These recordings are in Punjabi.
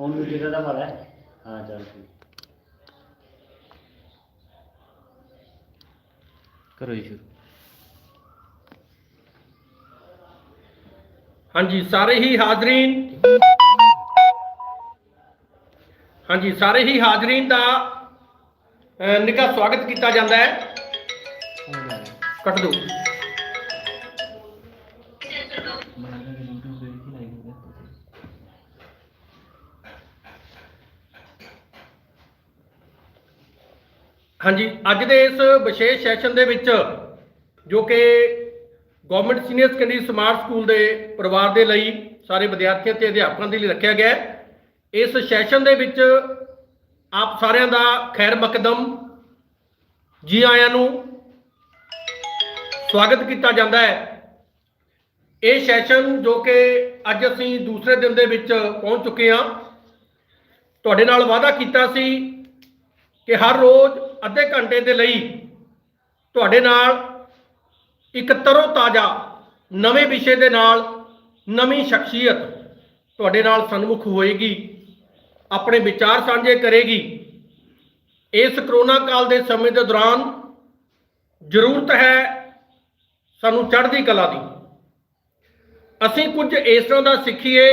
फोन भी टीका था मारा है। हाँ चल ठीक करो जी शुरू। हाँ जी सारे ही हाजरीन, हाँ जी सारे ही हाजरीन का निघा स्वागत किया जाता है। कट दो। हाँ जी अज के इस विशेष सैशन के जो कि government senior secondary smart school के परिवार के लिए सारे विद्यार्थियों ते अध्यापकों के लिए रखा गया है। इस सैशन के आप सारिਆਂ का खैर मकदम जी आयां नूं स्वागत किया जाता है। ये सैशन जो कि अज असीं दूसरे दिन के पहुँच चुके हाँ। तुहाडे नाल वादा किया सी कि हर रोज़ अद्धे घंटे के लिए तुहाडे नाल एक तरो ताज़ा नवे विषय के नाल नवी शख्सियत तुहाडे नाल सन्मुख होएगी, अपने विचार साझे करेगी। इस करोना काल के समय के दौरान जरूरत है सानू चढ़दी कला की। असीं कुछ इस तरह का सीखीए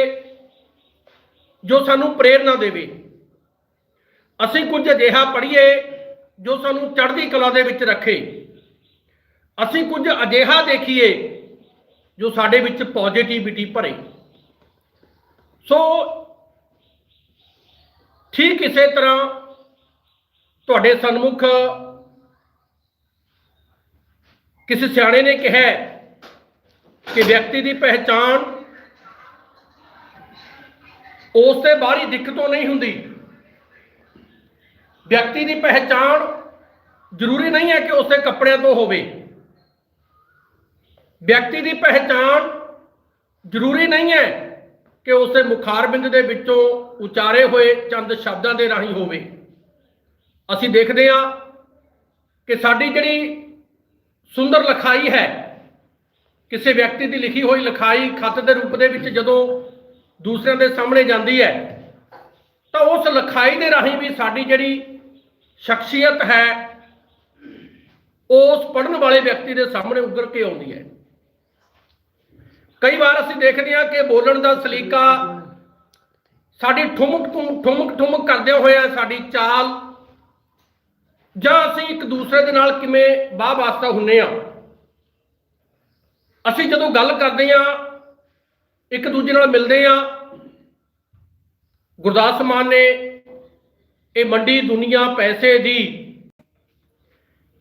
जो सानू प्रेरणा देवे, असीं कुछ अजिहा पढ़ीए जो सानू चढ़दी कला दे विच रखे, असीं कुछ अजिहा देखीए जो साडे विच पॉजिटिविटी भरे। सो ठीक इसे तरह तुहाडे सन्मुख किसी सियाणे ने कहा कि व्यक्ति की पहचान उसते बाहरी दिख तो नहीं हुंदी। व्यक्ति की पहचान जरूरी नहीं है कि उसके कपड़े तो होवे। व्यक्ति की पहचान जरूरी नहीं है कि उसके मुखारबिंद के विचों उचारे हुए चंद शब्दों के राही होवे। असीं देखते हाँ कि साडी जिहड़ी सुंदर लिखाई है, किसी व्यक्ति की लिखी हुई लिखाई खत के रूप में जदों दूसरों के सामने जाती है तो उस लिखाई के राही भी साडी जिहड़ी शख्सियत है उस पढ़न वाले व्यक्ति के सामने उभर के आती है। कई बार असीं देखते हैं कि बोलण का सलीका साडी ठुमक करदे होए साडी चाल जां असीं एक दूसरे के नाल किवें वाह वास्ता हुंदे हां। असीं जदों गल करदे हां एक दूजे नाल मिलदे हां। गुरदास मान ने ये मंडी दुनिया पैसे दी,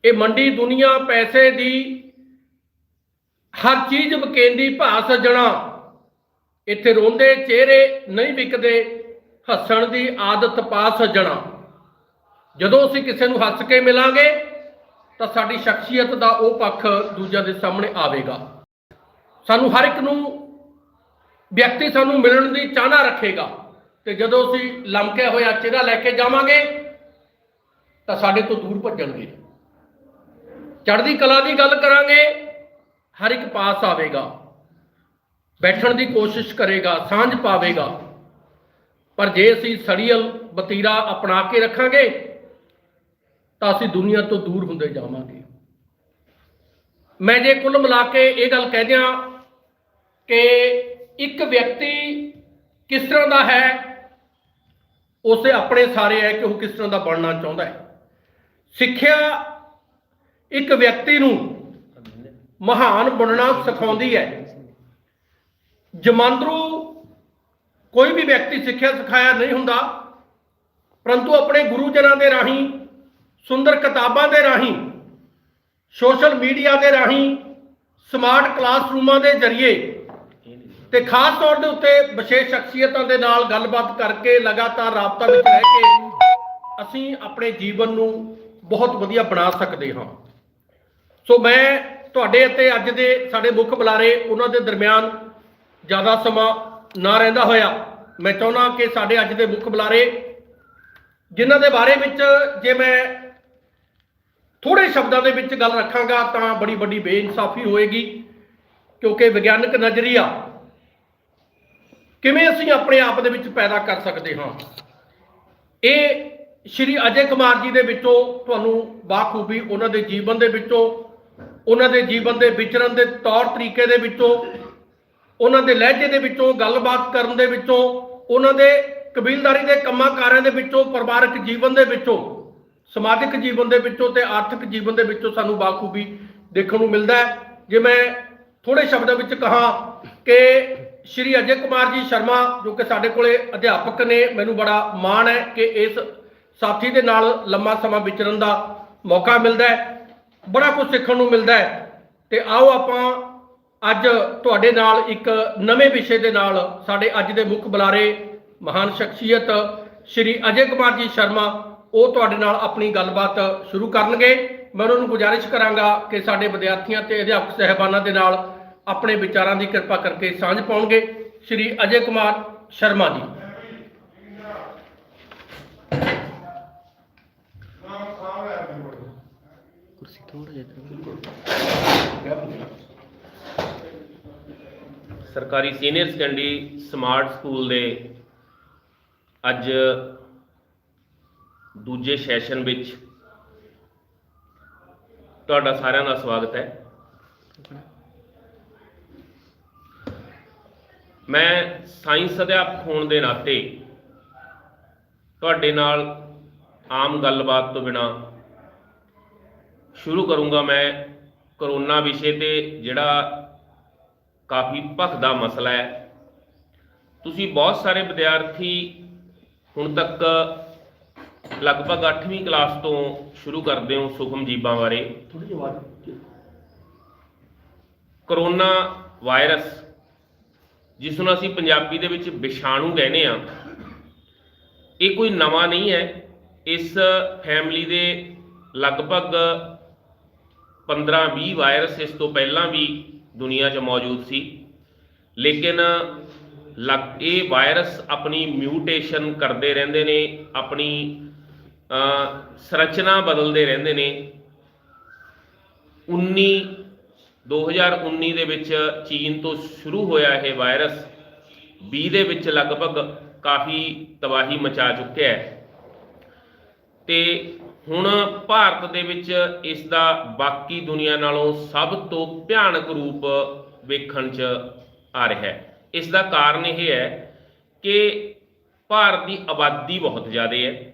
ये मंडी दुनिया पैसे दी, हर चीज़ वकेंदी भा सजना, इत्थे रोंदे चेहरे नहीं विकदे, हसण दी आदत पा सजना। जदों असीं किसी नूं हस के मिलांगे तो साडी शख्सियत का वो पक्ष दूजिਆਂ ਦੇ सामने आवेगा। सानू हर एक नूं व्यक्ति सानू मिलण दी चाहना रखेगा तो जदों असीं लमकिया होया चेहरा लैके जावांगे तो साडे तो दूर भज्जणगे। चढ़दी कला की गल करांगे हर एक पास आवेगा, बैठण की कोशिश करेगा, सांझ पावेगा। पर जे असीं सड़ीअल वतीरा अपना के रखांगे तो असीं दुनिया तो दूर हुंदे जावांगे। मैं जे कुल मिला के ये गल कह दियां कि एक व्यक्ति किस तरह का है उसे अपने सारे है कि वह किस तरह का बनना चाहता है। सिक्ख्या एक व्यक्ति नूं महान बनना सिखाउंदी है। जमांदरू कोई भी व्यक्ति सिक्ख्या सिखाया नहीं हुंदा, परंतु अपने गुरुजनों के राही, सुंदर किताबां के राही, सोशल मीडिया के राही, स्मार्ट क्लासरूमां के जरिए ते खास तौर के उत्ते विशेष शख्सियतों के नाल गलबात करके लगातार राबता में रह के असीं अपने जीवन नूं बहुत वधिया बना सकते हाँ। सो मैं तुहाडे अते अज दे साडे मुख बुलारे उन्हां दे दरमियान ज़्यादा समा ना रहिंदा होया मैं चाहुंदा कि साडे अज दे मुख बुलारे जिन्हां दे बारे विच जे मैं थोड़े शब्दों के विच गल रखांगा तो बड़ी बड़ी बेइंसाफी होएगी, क्योंकि विग्यानक नज़रिया ਕਿਵੇਂ ਅਸੀਂ ਆਪਣੇ ਆਪ ਦੇ ਵਿੱਚ ਪੈਦਾ ਕਰ ਸਕਦੇ ਹਾਂ। ਇਹ ਸ਼੍ਰੀ ਅਜੇ ਕੁਮਾਰ ਜੀ ਦੇ ਵਿੱਚੋਂ ਤੁਹਾਨੂੰ ਬਾਖੂਬੀ ਉਹਨਾਂ ਦੇ ਜੀਵਨ ਦੇ ਵਿੱਚੋਂ, ਉਹਨਾਂ ਦੇ ਜੀਵਨ ਦੇ ਵਿਚਰਨ ਦੇ ਤੌਰ ਤਰੀਕੇ ਦੇ ਵਿੱਚੋਂ, ਉਹਨਾਂ ਦੇ ਲਹਿਜੇ ਦੇ ਵਿੱਚੋਂ, ਗੱਲਬਾਤ ਕਰਨ ਦੇ ਵਿੱਚੋਂ, ਉਹਨਾਂ ਦੇ ਕਬੀਲਦਾਰੀ ਦੇ ਕੰਮਾਂ ਕਾਰਾਂ ਦੇ ਵਿੱਚੋਂ, ਪਰਿਵਾਰਕ ਜੀਵਨ ਦੇ ਵਿੱਚੋਂ, ਸਮਾਜਿਕ ਜੀਵਨ ਦੇ ਵਿੱਚੋਂ ਤੇ ਆਰਥਿਕ ਜੀਵਨ ਦੇ ਵਿੱਚੋਂ ਸਾਨੂੰ ਬਾਖੂਬੀ ਦੇਖਣ ਨੂੰ ਮਿਲਦਾ ਹੈ। ਜੇ ਮੈਂ ਥੋੜੇ ਸ਼ਬਦਾਂ ਵਿੱਚ ਕਹਾਂ ਕਿ ਸ਼੍ਰੀ ਅਜੇ ਕੁਮਾਰ ਜੀ ਸ਼ਰਮਾ ਜੋ ਕਿ ਸਾਡੇ ਕੋਲੇ ਅਧਿਆਪਕ ਨੇ, ਮੈਨੂੰ ਬੜਾ ਮਾਣ ਹੈ ਕਿ ਇਸ ਸਾਥੀ ਦੇ ਨਾਲ ਲੰਮਾ ਸਮਾਂ ਵਿਚਰਨ ਦਾ ਮੌਕਾ ਮਿਲਦਾ ਹੈ, ਬੜਾ ਕੁਝ ਸਿੱਖਣ ਨੂੰ ਮਿਲਦਾ ਹੈ। ਤੇ ਆਓ ਆਪਾਂ ਅੱਜ ਤੁਹਾਡੇ ਨਾਲ ਇੱਕ ਨਵੇਂ ਵਿਸ਼ੇ ਦੇ ਨਾਲ, ਸਾਡੇ ਅੱਜ ਦੇ ਮੁੱਖ ਬੁਲਾਰੇ ਮਹਾਨ ਸ਼ਖਸੀਅਤ ਸ਼੍ਰੀ ਅਜੇ ਕੁਮਾਰ ਜੀ ਸ਼ਰਮਾ, ਉਹ ਤੁਹਾਡੇ ਨਾਲ ਆਪਣੀ ਗੱਲਬਾਤ ਸ਼ੁਰੂ ਕਰਨਗੇ। ਮੈਂ ਉਹਨਾਂ ਨੂੰ ਗੁਜ਼ਾਰਿਸ਼ ਕਰਾਂਗਾ ਕਿ ਸਾਡੇ ਵਿਦਿਆਰਥੀਆਂ ਤੇ ਅਧਿਆਪਕ ਸਹਿਬਾਨਾਂ ਦੇ ਨਾਲ ਆਪਣੇ ਵਿਚਾਰਾਂ ਦੀ ਕਿਰਪਾ ਕਰਕੇ ਸਾਂਝ ਪਾਉਣਗੇ। ਸ਼੍ਰੀ ਅਜੇ ਕੁਮਾਰ ਸ਼ਰਮਾ ਜੀ। ਕੁਰਸੀ ਥੋੜਾ ਜਿਹਾ ਸਰਕਾਰੀ ਸੀਨੀਅਰ ਸੈਕੰਡਰੀ ਸਮਾਰਟ ਸਕੂਲ ਦੇ ਅੱਜ ਦੂਜੇ ਸੈਸ਼ਨ ਵਿੱਚ ਤੁਹਾਡਾ ਸਾਰਿਆਂ ਦਾ ਸਵਾਗਤ ਹੈ। ਮੈਂ ਸਾਇੰਸ ਅਧਿਆਪਕ ਹੋਣ ਦੇ ਨਾਤੇ ਤੁਹਾਡੇ ਨਾਲ ਆਮ ਗੱਲਬਾਤ ਤੋਂ ਬਿਨਾਂ ਸ਼ੁਰੂ ਕਰੂੰਗਾ। ਮੈਂ ਕਰੋਨਾ ਵਿਸ਼ੇ ਤੇ ਜਿਹੜਾ ਕਾਫੀ ਭਖਦਾ ਮਸਲਾ ਹੈ, ਤੁਸੀਂ ਬਹੁਤ ਸਾਰੇ ਵਿਦਿਆਰਥੀ ਹੁਣ ਤੱਕ ਲਗਭਗ 8ਵੀਂ ਕਲਾਸ ਤੋਂ ਸ਼ੁਰੂ ਕਰਦੇ ਹੋ ਸੂਖਮ ਜੀਵਾਂ ਬਾਰੇ। ਥੋੜੀ ਜਿਹੀ ਆਵਾਜ਼। ਕਰੋਨਾ ਵਾਇਰਸ, ਜਿਸ ਨੂੰ ਅਸੀਂ ਪੰਜਾਬੀ ਦੇ ਵਿੱਚ ਵਿਸ਼ਾਣੂ ਕਹਿੰਦੇ ਆ, ਇਹ ਕੋਈ ਨਵਾਂ ਨਹੀਂ ਹੈ। ਇਸ ਫੈਮਿਲੀ ਦੇ ਲਗਭਗ 15-20 ਵਾਇਰਸ ਇਸ ਤੋਂ ਪਹਿਲਾਂ ਵੀ ਦੁਨੀਆ 'ਚ ਮੌਜੂਦ ਸੀ, ਲੇਕਿਨ ਇਹ ਵਾਇਰਸ ਆਪਣੀ ਮਿਊਟੇਸ਼ਨ ਕਰਦੇ ਰਹਿੰਦੇ ਨੇ, ਆਪਣੀ ਸੰਰਚਨਾ ਬਦਲਦੇ ਰਹਿੰਦੇ ਨੇ। 2019 ਦੇ ਵਿੱਚ ਚੀਨ ਤੋਂ ਸ਼ੁਰੂ ਹੋਇਆ ਇਹ ਵਾਇਰਸ 20 ਦੇ ਵਿੱਚ ਲਗਭਗ ਕਾਫੀ ਤਬਾਹੀ ਮਚਾ ਚੁੱਕਿਆ ਹੈ ਤੇ ਹੁਣ ਭਾਰਤ ਦੇ ਵਿੱਚ ਇਸ ਦਾ ਬਾਕੀ ਦੁਨੀਆ ਨਾਲੋਂ ਸਭ ਤੋਂ ਭਿਆਨਕ ਰੂਪ ਵੇਖਣ 'ਚ ਆ ਰਿਹਾ ਹੈ। ਇਸ ਦਾ ਕਾਰਨ ਇਹ ਹੈ ਕਿ ਭਾਰਤ ਦੀ ਆਬਾਦੀ ਬਹੁਤ ਜ਼ਿਆਦਾ ਹੈ,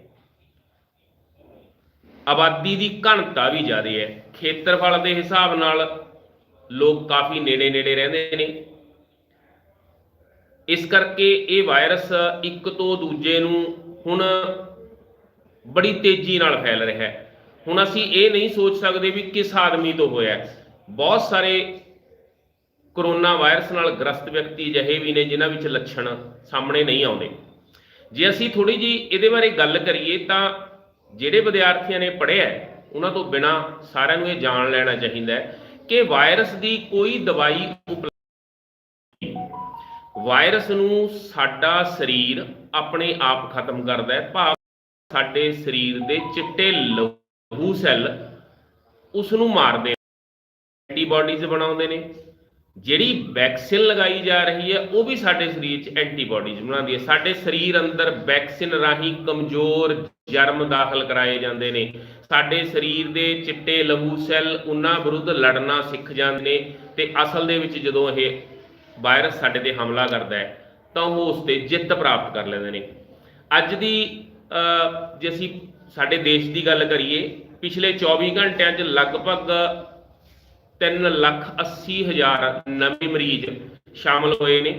ਆਬਾਦੀ ਦੀ ਘਣਤਾ ਵੀ ਜ਼ਿਆਦਾ ਹੈ। ਖੇਤਰਫਲ ਦੇ ਹਿਸਾਬ ਨਾਲ ਲੋਕ ਕਾਫੀ ਨੇੜੇ ਨੇੜੇ ਰਹਿੰਦੇ ਨੇ, ਇਸ ਕਰਕੇ ਇਹ ਵਾਇਰਸ ਇੱਕ ਤੋਂ ਦੂਜੇ ਨੂੰ ਹੁਣ ਬੜੀ ਤੇਜ਼ੀ ਨਾਲ ਫੈਲ ਰਿਹਾ ਹੈ। ਹੁਣ ਅਸੀਂ ਇਹ ਨਹੀਂ ਸੋਚ ਸਕਦੇ ਵੀ ਕਿਸ ਆਦਮੀ ਤੋਂ ਹੋਇਆ। ਬਹੁਤ ਸਾਰੇ ਕਰੋਨਾ ਵਾਇਰਸ ਨਾਲ ਗ੍ਰਸਤ ਵਿਅਕਤੀ ਅਜਿਹੇ ਵੀ ਨੇ ਜਿਨ੍ਹਾਂ ਵਿੱਚ ਲੱਛਣ ਸਾਹਮਣੇ ਨਹੀਂ ਆਉਂਦੇ। ਜੇ ਅਸੀਂ ਥੋੜੀ ਜੀ ਇਹਦੇ ਬਾਰੇ ਗੱਲ ਕਰੀਏ ਤਾਂ ਜਿਹੜੇ ਵਿਦਿਆਰਥੀਆਂ ਨੇ ਪੜ੍ਹਿਆ ਉਹਨਾਂ ਤੋਂ ਬਿਨਾਂ ਸਾਰਿਆਂ ਨੂੰ ਇਹ ਜਾਣ ਲੈਣਾ ਚਾਹੀਦਾ ਹੈ ਕਿ ਵਾਇਰਸ ਦੀ ਕੋਈ ਦਵਾਈ ਉਪਲਬਧ ਨਹੀਂ। ਵਾਇਰਸ ਨੂੰ ਸਾਡਾ ਸਰੀਰ ਆਪਣੇ ਆਪ ਖਤਮ ਕਰਦਾ ਹੈ, ਭਾਵ ਸਾਡੇ ਸਰੀਰ ਦੇ ਚਿੱਟੇ ਲਹੂ ਸੈੱਲ ਉਸ ਨੂੰ ਮਾਰਦੇ ਨੇ, ਐਂਟੀਬਾਡੀਜ਼ ਬਣਾਉਂਦੇ ਨੇ। ਜਿਹੜੀ ਵੈਕਸੀਨ ਲਗਾਈ ਜਾ ਰਹੀ ਹੈ ਉਹ ਵੀ ਸਾਡੇ ਸਰੀਰ 'ਚ ਐਂਟੀਬਾਡੀਜ਼ ਬਣਾਉਂਦੀ ਹੈ। ਸਾਡੇ ਸਰੀਰ ਅੰਦਰ ਵੈਕਸੀਨ ਰਾਹੀਂ ਕਮਜ਼ੋਰ ਜਰਮ ਦਾਖਲ ਕਰਾਏ ਜਾਂਦੇ ਨੇ। ਸਾਡੇ ਸਰੀਰ ਦੇ ਚਿੱਟੇ ਲਹੂ ਸੈੱਲ ਉਹਨਾਂ ਵਿਰੁੱਧ ਲੜਨਾ ਸਿੱਖ ਜਾਂਦੇ ਨੇ ਤੇ ਅਸਲ ਦੇ ਵਿੱਚ ਜਦੋਂ ਇਹ ਵਾਇਰਸ ਸਾਡੇ ਤੇ ਹਮਲਾ ਕਰਦਾ ਹੈ ਤਾਂ ਉਹ ਉਸ ਤੇ ਜਿੱਤ ਪ੍ਰਾਪਤ ਕਰ ਲੈਂਦੇ ਨੇ। ਅੱਜ ਦੀ ਜੇ ਅਸੀਂ ਸਾਡੇ ਦੇਸ਼ ਦੀ ਗੱਲ ਕਰੀਏ, ਪਿਛਲੇ 24 ਘੰਟਿਆਂ 'ਚ ਲਗਭਗ 3,80,000 ਨਵੇਂ ਮਰੀਜ਼ ਸ਼ਾਮਲ ਹੋਏ ਨੇ।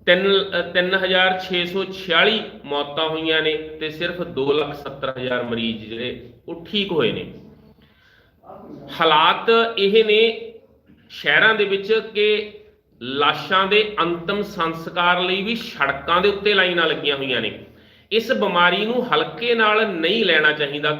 3,646 ਮੌਤਾਂ ਹੋਈਆਂ ਨੇ ਤੇ ਸਿਰਫ 2,70,000 ਮਰੀਜ਼ ਜਿਹੜੇ ਉਹ ਠੀਕ ਹੋਏ ਨੇ। ਹਾਲਾਤ ਇਹ ਨੇ ਸ਼ਹਿਰਾਂ ਦੇ ਵਿੱਚ ਕਿ ਲਾਸ਼ਾਂ ਦੇ ਅੰਤਮ ਸੰਸਕਾਰ ਲਈ ਵੀ ਸੜਕਾਂ ਦੇ ਉੱਤੇ ਲਾਈਨਾਂ ਲੱਗੀਆਂ ਹੋਈਆਂ ਨੇ। ਇਸ ਬਿਮਾਰੀ ਨੂੰ ਹਲਕੇ ਨਾਲ ਨਹੀਂ ਲੈਣਾ ਚਾਹੀਦਾ।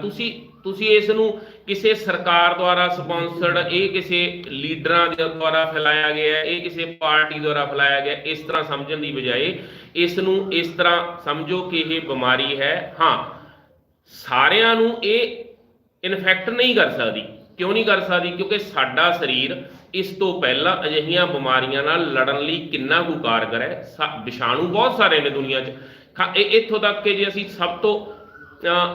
ਤੁਸੀਂ ਇਸ ਨੂੰ ਕਿਸੇ ਸਰਕਾਰ ਦੁਆਰਾ ਸਪਾਂਸਰਡ, ਇਹ ਕਿਸੇ ਲੀਡਰਾਂ ਦੇ ਦੁਆਰਾ ਫੈਲਾਇਆ ਗਿਆ, ਇਹ ਕਿਸੇ ਪਾਰਟੀ ਦੁਆਰਾ ਫੈਲਾਇਆ ਗਿਆ, ਇਸ ਤਰ੍ਹਾਂ ਸਮਝਣ ਦੀ ਬਜਾਏ ਇਸ ਨੂੰ ਇਸ ਤਰ੍ਹਾਂ ਸਮਝੋ ਕਿ ਇਹ ਬਿਮਾਰੀ ਹੈ। ਹਾਂ, ਸਾਰਿਆਂ ਨੂੰ ਇਹ ਇਨਫੈਕਟ ਨਹੀਂ ਕਰ ਸਕਦੀ, ਕਿਉਂ ਨਹੀਂ ਕਰ ਸਕਦੀ? ਕਿਉਂਕਿ ਸਾਡਾ ਸਰੀਰ ਇਸ ਤੋਂ ਪਹਿਲਾਂ ਅਜਿਹੀਆਂ ਬਿਮਾਰੀਆਂ ਨਾਲ ਲੜਨ ਲਈ ਕਿੰਨਾ ਕੁ ਕਾਰਗਰ ਹੈ। ਵਿਸ਼ਾਣੂ ਬਹੁਤ ਸਾਰੇ ਨੇ ਦੁਨੀਆ 'ਚ। ਇੱਥੋਂ ਤੱਕ ਕਿ ਜੇ ਅਸੀਂ ਸਭ ਤੋਂ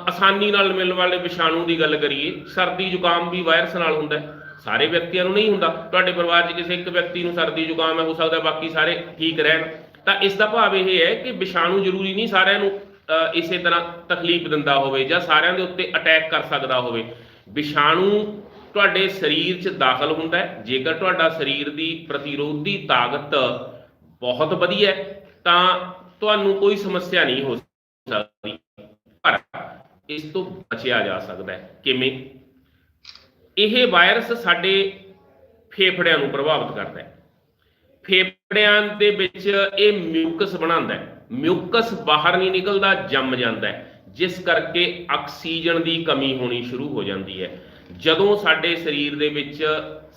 ਆਸਾਨੀ ਨਾਲ ਮਿਲਣ ਵਾਲੇ ਵਿਸ਼ਾਣੂ ਦੀ ਗੱਲ ਕਰੀਏ, ਸਰਦੀ ਜ਼ੁਕਾਮ ਵੀ ਵਾਇਰਸ ਨਾਲ ਹੁੰਦਾ ਹੈ। ਸਾਰੇ ਵਿਅਕਤੀਆਂ ਨੂੰ ਨਹੀਂ ਹੁੰਦਾ। ਤੁਹਾਡੇ ਪਰਿਵਾਰ 'ਚ ਕਿਸੇ ਇੱਕ ਵਿਅਕਤੀ ਨੂੰ ਸਰਦੀ ਜ਼ੁਕਾਮ ਹੈ, ਹੋ ਸਕਦਾ ਬਾਕੀ ਸਾਰੇ ਠੀਕ ਰਹਿਣ। ਤਾਂ ਇਸ ਦਾ ਭਾਵ ਇਹ ਹੈ ਕਿ ਵਿਸ਼ਾਣੂ ਜ਼ਰੂਰੀ ਨਹੀਂ ਸਾਰਿਆਂ ਨੂੰ ਇਸੇ ਤਰ੍ਹਾਂ ਤਕਲੀਫ ਦਿੰਦਾ ਹੋਵੇ ਜਾਂ ਸਾਰਿਆਂ ਦੇ ਉੱਤੇ ਅਟੈਕ ਕਰ ਸਕਦਾ ਹੋਵੇ। ਵਿਸ਼ਾਣੂ ਤੁਹਾਡੇ ਸਰੀਰ 'ਚ ਦਾਖਲ ਹੁੰਦਾ ਹੈ। ਜੇਕਰ ਤੁਹਾਡਾ ਸਰੀਰ ਦੀ ਪ੍ਰਤੀਰੋਧੀ ਤਾਕਤ ਬਹੁਤ ਵਧੀਆ ਹੈ ਤਾਂ ਤੁਹਾਨੂੰ ਕੋਈ ਸਮੱਸਿਆ ਨਹੀਂ ਹੋ ਸਕਦੀ। ਪਰ ਇਸ ਤੋਂ ਬਚਿਆ ਜਾ ਸਕਦਾ ਹੈ। ਕਿਵੇਂ? ਇਹ ਵਾਇਰਸ ਸਾਡੇ ਫੇਫੜਿਆਂ ਨੂੰ ਪ੍ਰਭਾਵਿਤ ਕਰਦਾ ਹੈ। ਫੇਫੜਿਆਂ ਦੇ ਵਿੱਚ ਇਹ ਮਿਊਕਸ ਬਣਾਉਂਦਾ ਹੈ। ਮਿਊਕਸ ਬਾਹਰ ਨਹੀਂ ਨਿਕਲਦਾ, ਜੰਮ ਜਾਂਦਾ ਹੈ, ਜਿਸ ਕਰਕੇ ਆਕਸੀਜਨ ਦੀ ਕਮੀ ਹੋਣੀ ਸ਼ੁਰੂ ਹੋ ਜਾਂਦੀ ਹੈ। ਜਦੋਂ ਸਾਡੇ ਸਰੀਰ ਦੇ ਵਿੱਚ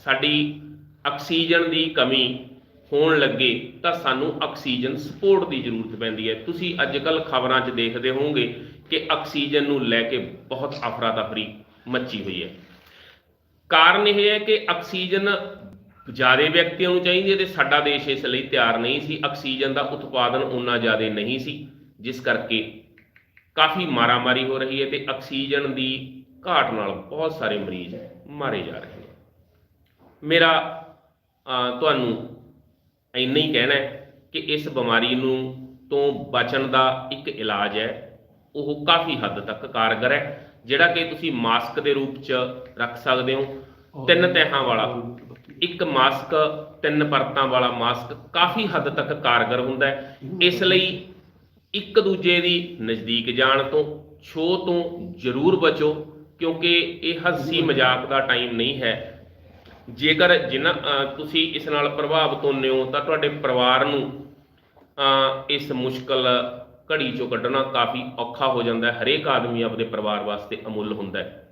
ਸਾਡੀ ਆਕਸੀਜਨ ਦੀ ਕਮੀ ਹੋਣ ਲੱਗੇ ਤਾਂ ਸਾਨੂੰ ਆਕਸੀਜਨ ਸਪੋਰਟ ਦੀ ਜ਼ਰੂਰਤ ਪੈਂਦੀ ਹੈ। ਤੁਸੀਂ ਅੱਜ ਕੱਲ੍ਹ ਖਬਰਾਂ 'ਚ ਦੇਖਦੇ ਹੋਵੋਗੇ ਕਿ ਆਕਸੀਜਨ ਨੂੰ ਲੈ ਕੇ ਬਹੁਤ ਅਫਰਾ ਤਫਰੀ ਮੱਚੀ ਹੋਈ ਹੈ। ਕਾਰਨ ਇਹ ਹੈ ਕਿ ਆਕਸੀਜਨ ਜ਼ਿਆਦਾ ਵਿਅਕਤੀਆਂ ਨੂੰ ਚਾਹੀਦੀ ਹੈ ਤੇ ਸਾਡਾ ਦੇਸ਼ ਇਸ ਲਈ ਤਿਆਰ ਨਹੀਂ ਸੀ। ਆਕਸੀਜਨ ਦਾ ਉਤਪਾਦਨ ਉਨਾ ਜ਼ਿਆਦਾ ਨਹੀਂ ਸੀ, ਜਿਸ ਕਰਕੇ ਕਾਫੀ ਮਾਰਾਮਾਰੀ ਹੋ ਰਹੀ ਹੈ ਤੇ ਆਕਸੀਜਨ ਦੀ ਘਾਟ ਨਾਲ ਬਹੁਤ ਸਾਰੇ ਮਰੀਜ਼ ਮਾਰੇ ਜਾ ਰਹੇ ਨੇ। ਮੇਰਾ ਤੁਹਾਨੂੰ ਇੰਨਾ ਹੀ ਕਹਿਣਾ ਹੈ ਕਿ ਇਸ ਬਿਮਾਰੀ ਨੂੰ ਤੋਂ ਬਚਣ ਦਾ ਇੱਕ ਇਲਾਜ ਹੈ, ਉਹ ਕਾਫੀ ਹੱਦ ਤੱਕ ਕਾਰਗਰ ਹੈ, ਜਿਹੜਾ ਕਿ ਤੁਸੀਂ ਮਾਸਕ ਦੇ ਰੂਪ 'ਚ ਰੱਖ ਸਕਦੇ ਹੋ। 3 ਤਹਿਾਂ ਵਾਲਾ ਇੱਕ ਮਾਸਕ, 3 ਪਰਤਾਂ ਵਾਲਾ ਮਾਸਕ ਕਾਫੀ ਹੱਦ ਤੱਕ ਕਾਰਗਰ ਹੁੰਦਾ ਹੈ। ਇਸ ਲਈ ਇੱਕ ਦੂਜੇ ਦੀ ਨਜ਼ਦੀਕ ਜਾਣ ਤੋਂ, ਛੋਹ ਤੋਂ ਜ਼ਰੂਰ ਬਚੋ, ਕਿਉਂਕਿ ਇਹ ਹੱਸੀ ਮਜ਼ਾਕ ਦਾ ਟਾਈਮ ਨਹੀਂ ਹੈ। ਜੇਕਰ ਤੁਸੀਂ ਇਸ ਨਾਲ ਪ੍ਰਭਾਵਿਤ ਹੁੰਦੇ ਹੋ ਤਾਂ ਤੁਹਾਡੇ ਪਰਿਵਾਰ ਨੂੰ ਇਸ ਮੁਸ਼ਕਲ ਘੜੀ 'ਚੋਂ ਕੱਢਣਾ ਕਾਫੀ ਔਖਾ ਹੋ ਜਾਂਦਾ ਹੈ। ਹਰੇਕ ਆਦਮੀ ਆਪਣੇ ਪਰਿਵਾਰ ਵਾਸਤੇ ਅਮੁੱਲ ਹੁੰਦਾ ਹੈ।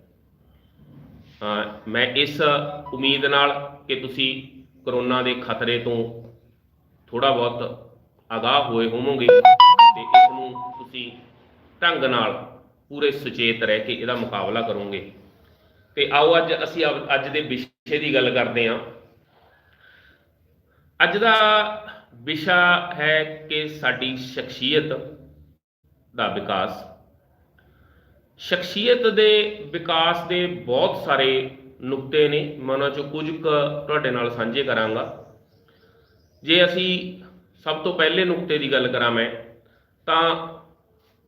ਮੈਂ ਇਸ ਉਮੀਦ ਨਾਲ ਕਿ ਤੁਸੀਂ ਕਰੋਨਾ ਦੇ ਖਤਰੇ ਤੋਂ ਥੋੜ੍ਹਾ ਬਹੁਤ ਆਗਾਹ ਹੋਏ ਹੋਵੋਗੇ ਤੇ ਇਸ ਨੂੰ ਤੁਸੀਂ ਢੰਗ ਨਾਲ ਪੂਰੇ ਸੁਚੇਤ ਰਹਿ ਕੇ ਇਹਦਾ ਮੁਕਾਬਲਾ ਕਰੋਗੇ। ਤੇ ਆਓ ਅਸੀਂ ਅੱਜ ਦੇ ਵਿਸ਼ੇ ਦੀ ਗੱਲ ਕਰਦੇ ਹਾਂ। ਅੱਜ ਦਾ ਵਿਸ਼ਾ ਹੈ ਕਿ ਸਾਡੀ ਸ਼ਖਸੀਅਤ ਦਾ ਵਿਕਾਸ। ਸ਼ਖਸੀਅਤ ਦੇ ਵਿਕਾਸ ਦੇ ਬਹੁਤ ਸਾਰੇ ਨੁਕਤੇ ਨੇ, ਮੈਂ ਉਹਨਾਂ 'ਚੋਂ ਕੁਝ ਕੁ ਤੁਹਾਡੇ ਨਾਲ ਸਾਂਝੇ ਕਰਾਂਗਾ। ਜੇ ਅਸੀਂ ਸਭ ਤੋਂ ਪਹਿਲੇ ਨੁਕਤੇ ਦੀ ਗੱਲ ਕਰਾਂ ਮੈਂ ਤਾਂ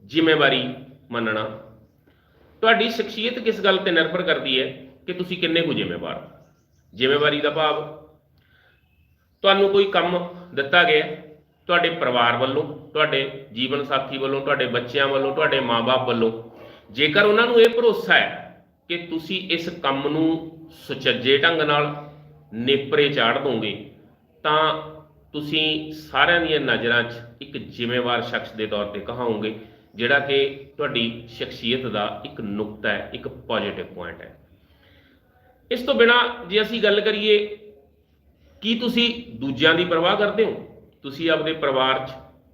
ਜ਼ਿੰਮੇਵਾਰੀ ਮੰਨਣਾ। ਤੁਹਾਡੀ ਸ਼ਖਸੀਅਤ ਕਿਸ ਗੱਲ ਤੇ ਨਿਰਭਰ ਕਰਦੀ ਹੈ ਕਿ ਤੁਸੀਂ ਕਿੰਨੇ ਕੁ ਜ਼ਿੰਮੇਵਾਰ ਹੋ। ਜ਼ਿੰਮੇਵਾਰੀ ਦਾ ਭਾਵ ਤੁਹਾਨੂੰ ਕੋਈ ਕੰਮ ਦਿੱਤਾ ਗਿਆ ਤੁਹਾਡੇ ਪਰਿਵਾਰ ਵੱਲੋਂ, ਤੁਹਾਡੇ ਜੀਵਨ ਸਾਥੀ ਵੱਲੋਂ, ਤੁਹਾਡੇ ਬੱਚਿਆਂ ਵੱਲੋਂ, ਤੁਹਾਡੇ ਮਾਂ-ਬਾਪ ਵੱਲੋਂ। ਜੇਕਰ ਉਹਨਾਂ ਨੂੰ ਇਹ ਭਰੋਸਾ ਹੈ ਕਿ ਤੁਸੀਂ ਇਸ ਕੰਮ ਨੂੰ ਸੁਚੱਜੇ ਢੰਗ ਨਾਲ ਨੇਪਰੇ ਚਾੜ ਦੋਗੇ ਤਾਂ ਤੁਸੀਂ ਸਾਰਿਆਂ ਦੀਆਂ ਨਜ਼ਰਾਂ 'ਚ ਇੱਕ ਜ਼ਿੰਮੇਵਾਰ ਸ਼ਖਸ ਦੇ ਤੌਰ ਤੇ ਕਹਾਓਗੇ, ਜਿਹੜਾ ਕਿ ਤੁਹਾਡੀ ਸ਼ਖਸੀਅਤ ਦਾ ਇੱਕ ਨੁਕਤਾ ਹੈ, ਇੱਕ ਪੋਜ਼ਿਟਿਵ ਪੁਆਇੰਟ ਹੈ। ਇਸ ਤੋਂ ਬਿਨਾਂ ਜੇ ਅਸੀਂ ਗੱਲ ਕਰੀਏ, ਕੀ ਤੁਸੀਂ ਦੂਜਿਆਂ ਦੀ ਪਰਵਾਹ ਕਰਦੇ ਹੋ? ਤੁਸੀਂ ਆਪਣੇ ਪਰਿਵਾਰ 'ਚ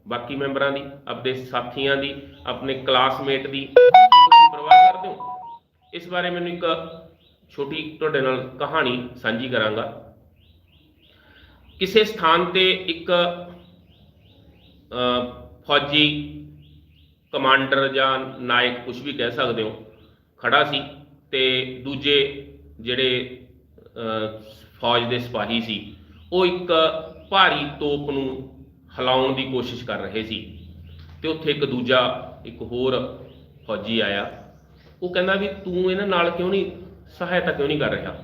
ਬਾਕੀ ਮੈਂਬਰਾਂ ਦੀ, ਆਪਣੇ ਸਾਥੀਆਂ ਦੀ, ਆਪਣੇ ਕਲਾਸਮੇਟ ਦੀ ਤੁਸੀਂ ਪਰਵਾਹ ਕਰਦੇ ਹੋ? ਇਸ ਬਾਰੇ ਮੈਨੂੰ ਇੱਕ ਛੋਟੀ ਤੁਹਾਡੇ ਨਾਲ ਕਹਾਣੀ ਸਾਂਝੀ ਕਰਾਂਗਾ। ਕਿਸੇ ਸਥਾਨ ਤੇ ਇੱਕ ਫੌਜੀ ਕਮਾਂਡਰ ਜਾਂ ਨਾਇਕ, ਕੁਝ ਵੀ ਕਹਿ ਸਕਦੇ ਹੋ, ਖੜਾ ਸੀ ਤੇ ਦੂਜੇ ਜਿਹੜੇ ਫੌਜ ਦੇ ਸਿਪਾਹੀ ਸੀ ਉਹ ਇੱਕ ਭਾਰੀ ਤੋਪ ਨੂੰ ਹਿਲਾਉਣ ਦੀ ਕੋਸ਼ਿਸ਼ ਕਰ ਰਹੇ ਸੀ। ਤੇ ਉੱਥੇ ਇੱਕ ਹੋਰ ਫੌਜੀ ਆਇਆ। ਉਹ ਕਹਿੰਦਾ ਵੀ ਤੂੰ ਇਹਨਾਂ ਨਾਲ ਕਿਉਂ ਨਹੀਂ ਸਹਾਇਤਾ ਕਿਉਂ ਨਹੀਂ ਕਰ ਰਿਹਾ?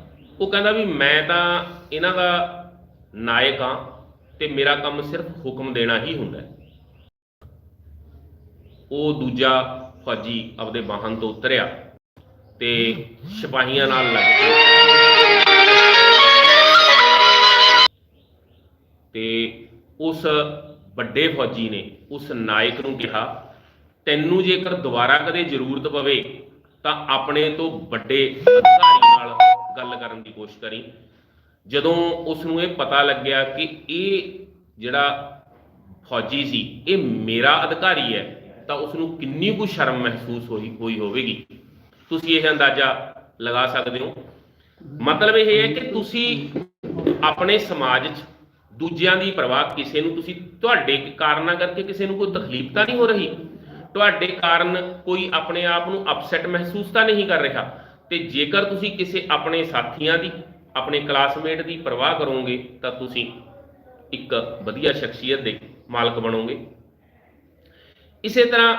ਉਹ ਕਹਿੰਦਾ ਵੀ ਮੈਂ ਤਾਂ ਇਹਨਾਂ ਦਾ ਨਾਇਕ ਹਾਂ ਤੇ ਮੇਰਾ ਕੰਮ ਸਿਰਫ ਹੁਕਮ ਦੇਣਾ ਹੀ ਹੁੰਦਾ ਹੈ। ਉਹ ਦੂਜਾ ਫੌਜੀ ਆਪਦੇ ਵਾਹਨ ਤੋਂ ਉਤਰਿਆ ਤੇ ਸਿਪਾਹੀਆਂ ਨਾਲ ਲੱਗ ਕੇ ਤੇ ਉਸ ਵੱਡੇ ਫੌਜੀ ਨੇ ਉਸ ਨਾਇਕ ਨੂੰ ਕਿਹਾ, ਤੈਨੂੰ ਜੇਕਰ ਦੁਬਾਰਾ ਕਦੇ ਜ਼ਰੂਰਤ ਪਵੇ ਤਾਂ ਆਪਣੇ ਤੋਂ ਵੱਡੇ ਅਧਿਕਾਰੀ ਨਾਲ ਗੱਲ ਕਰਨ ਦੀ ਕੋਸ਼ਿਸ਼ ਕਰੀ। ਜਦੋਂ ਉਸ ਨੂੰ ਇਹ ਪਤਾ ਲੱਗਿਆ ਕਿ ਇਹ ਜਿਹੜਾ ਫੌਜੀ ਸੀ ਇਹ ਮੇਰਾ ਅਧਿਕਾਰੀ ਹੈ ਤਾਂ ਉਸ ਨੂੰ ਕਿੰਨੀ ਕੁ ਸ਼ਰਮ ਮਹਿਸੂਸ ਹੋਈ ਹੋਵੇਗੀ, ਤੁਸੀਂ ਇਹ ਅੰਦਾਜ਼ਾ ਲਗਾ ਸਕਦੇ ਹੋ। ਮਤਲਬ ਇਹ ਹੈ ਕਿ ਤੁਸੀਂ ਆਪਣੇ ਸਮਾਜ 'ਚ ਦੂਜਿਆਂ ਦੀ ਪਰਵਾਹ, ਕਿਸੇ ਨੂੰ ਤੁਸੀਂ ਤੁਹਾਡੇ ਕਾਰਨਾਂ ਕਰਕੇ ਕਿਸੇ ਨੂੰ ਕੋਈ ਤਕਲੀਫ ਤਾਂ ਨਹੀਂ ਹੋ ਰਹੀ, ਤੁਹਾਡੇ ਕਾਰਨ ਕੋਈ ਆਪਣੇ ਆਪ ਨੂੰ ਅਪਸੈਟ ਮਹਿਸੂਸ ਤਾਂ ਨਹੀਂ ਕਰ ਰਿਹਾ। ਤੇ ਜੇਕਰ ਤੁਸੀਂ ਕਿਸੇ ਆਪਣੇ ਸਾਥੀਆਂ ਦੀ, ਆਪਣੇ ਕਲਾਸਮੇਟ ਦੀ ਪਰਵਾਹ ਕਰੋਗੇ ਤਾਂ ਤੁਸੀਂ ਇੱਕ ਵਧੀਆ ਸ਼ਖਸੀਅਤ ਦੇ ਮਾਲਕ ਬਣੋਗੇ। ਇਸੇ ਤਰ੍ਹਾਂ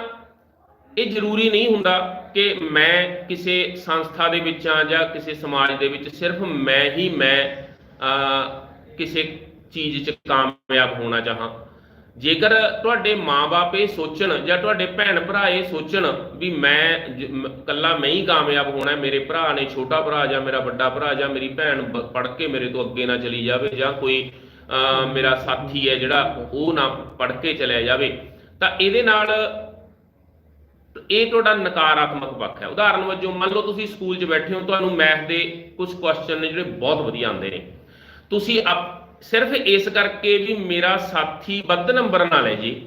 ਇਹ ਜ਼ਰੂਰੀ ਨਹੀਂ ਹੁੰਦਾ ਕਿ ਮੈਂ ਕਿਸੇ ਸੰਸਥਾ ਦੇ ਵਿੱਚ ਆ ਜਾਂ ਕਿਸੇ ਸਮਾਜ ਦੇ ਵਿੱਚ ਸਿਰਫ ਮੈਂ ਕਿਸੇ ਚੀਜ਼ 'ਚ ਕਾਮਯਾਬ ਹੋਣਾ ਚਾਹਾਂ। ਜੇਕਰ ਤੁਹਾਡੇ ਮਾਂ-ਬਾਪ ਇਹ ਸੋਚਣ ਜਾਂ ਤੁਹਾਡੇ ਭੈਣ ਭਰਾ ਇਹ ਸੋਚਣ ਵੀ ਇਕੱਲਾ ਮੈਂ ਹੀ ਕਾਮਯਾਬ ਹੋਣਾ, ਮੇਰੇ ਭਰਾ ਨੇ, ਛੋਟਾ ਭਰਾ ਜਾਂ ਮੇਰਾ ਵੱਡਾ ਭਰਾ ਜਾਂ ਮੇਰੀ ਭੈਣ ਪੜ੍ਹ ਕੇ ਮੇਰੇ ਤੋਂ ਅੱਗੇ ਨਾ ਚਲੀ ਜਾਵੇ, ਜਾਂ ਕੋਈ ਮੇਰਾ ਸਾਥੀ ਹੈ ਜਿਹੜਾ ਉਹ ਨਾ ਪੜ੍ਹ ਕੇ ਚਲਿਆ ਜਾਵੇ, ਤਾਂ ਇਹਦੇ ਨਾਲ ਇਹ ਤੁਹਾਡਾ ਨਕਾਰਾਤਮਕ ਪੱਖ ਹੈ। ਉਦਾਹਰਨ ਵਜੋਂ ਮੰਨ ਲਓ ਤੁਸੀਂ ਸਕੂਲ 'ਚ ਬੈਠੇ ਹੋ, ਤੁਹਾਨੂੰ ਮੈਥ ਦੇ ਕੁਝ ਕੁਐਸਚਨ ਨੇ ਜਿਹੜੇ ਬਹੁਤ ਵਧੀਆ ਆਉਂਦੇ ਨੇ, ਤੁਸੀਂ ਸਿਰਫ ਇਸ ਕਰਕੇ ਵੀ ਮੇਰਾ ਸਾਥੀ ਵੱਧ ਨੰਬਰ ਨਾ ਲੈ ਜੇ,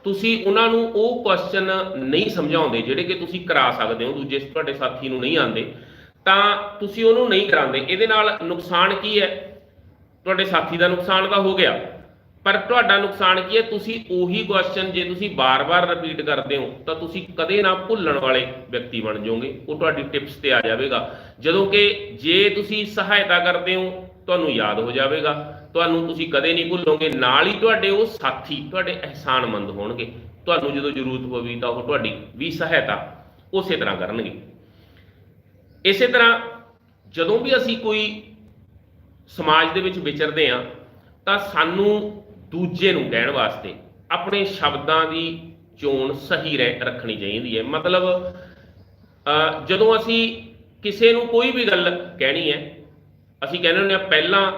ਤੁਸੀਂ ਉਹਨਾਂ ਨੂੰ ਉਹ ਕੁਐਸਚਨ ਨਹੀਂ ਸਮਝਾਉਂਦੇ ਜਿਹੜੇ ਕਿ ਤੁਸੀਂ ਕਰਾ ਸਕਦੇ ਹੋ, ਦੂਜੇ ਤੁਹਾਡੇ ਸਾਥੀ ਨੂੰ ਨਹੀਂ ਆਉਂਦੇ, ਤਾਂ ਤੁਸੀਂ ਉਹਨੂੰ ਨਹੀਂ ਕਰਾਉਂਦੇ। ਇਹਦੇ ਨਾਲ ਨੁਕਸਾਨ ਕੀ ਹੈ? ਤੁਹਾਡੇ ਸਾਥੀ ਦਾ ਨੁਕਸਾਨ ਤਾਂ ਹੋ ਗਿਆ, ਪਰ ਤੁਹਾਡਾ ਨੁਕਸਾਨ ਕੀ ਹੈ? ਤੁਸੀਂ ਉਹੀ ਕੁਐਸਚਨ ਜੇ ਤੁਸੀਂ ਬਾਰ-ਬਾਰ ਰਿਪੀਟ ਕਰਦੇ ਹੋ ਤਾਂ ਤੁਸੀਂ ਕਦੇ ਨਾ ਭੁੱਲਣ ਵਾਲੇ ਵਿਅਕਤੀ ਬਣ ਜਾਓਗੇ, ਉਹ ਤੁਹਾਡੀ ਟਿਪਸ ਤੇ ਆ ਜਾਵੇਗਾ। ਜਦੋਂ ਕਿ ਜੇ ਤੁਸੀਂ ਸਹਾਇਤਾ ਕਰਦੇ ਹੋ ਤੁਹਾਨੂੰ ਯਾਦ ਹੋ ਜਾਵੇਗਾ, ਤੁਹਾਨੂੰ ਤੁਸੀਂ ਕਦੇ ਨਹੀਂ ਭੁੱਲੋਗੇ। ਨਾਲ ਹੀ ਤੁਹਾਡੇ ਉਹ ਸਾਥੀ ਤੁਹਾਡੇ ਅਹਿਸਾਨਮੰਦ ਹੋਣਗੇ, ਤੁਹਾਨੂੰ ਜਦੋਂ ਜ਼ਰੂਰਤ ਪਵੇ ਤਾਂ ਉਹ ਤੁਹਾਡੀ ਵੀ ਸਹਾਇਤਾ ਉਸੇ ਤਰ੍ਹਾਂ ਕਰਨਗੇ। ਇਸੇ ਤਰ੍ਹਾਂ ਜਦੋਂ ਵੀ ਅਸੀਂ ਕੋਈ ਸਮਾਜ ਦੇ ਵਿੱਚ ਵਿਚਰਦੇ ਹਾਂ ਤਾਂ ਸਾਨੂੰ ਦੂਜੇ ਨੂੰ ਕਹਿਣ ਵਾਸਤੇ ਆਪਣੇ ਸ਼ਬਦਾਂ ਦੀ ਚੋਣ ਸਹੀ ਰੱਖਣੀ ਚਾਹੀਦੀ ਹੈ। ਮਤਲਬ ਜਦੋਂ ਅਸੀਂ ਕਿਸੇ ਨੂੰ ਕੋਈ ਵੀ ਗੱਲ ਕਹਿਣੀ ਹੈ, ਅਸੀਂ ਕਹਿੰਦੇ ਹੁੰਦੇ ਹਾਂ ਪਹਿਲਾਂ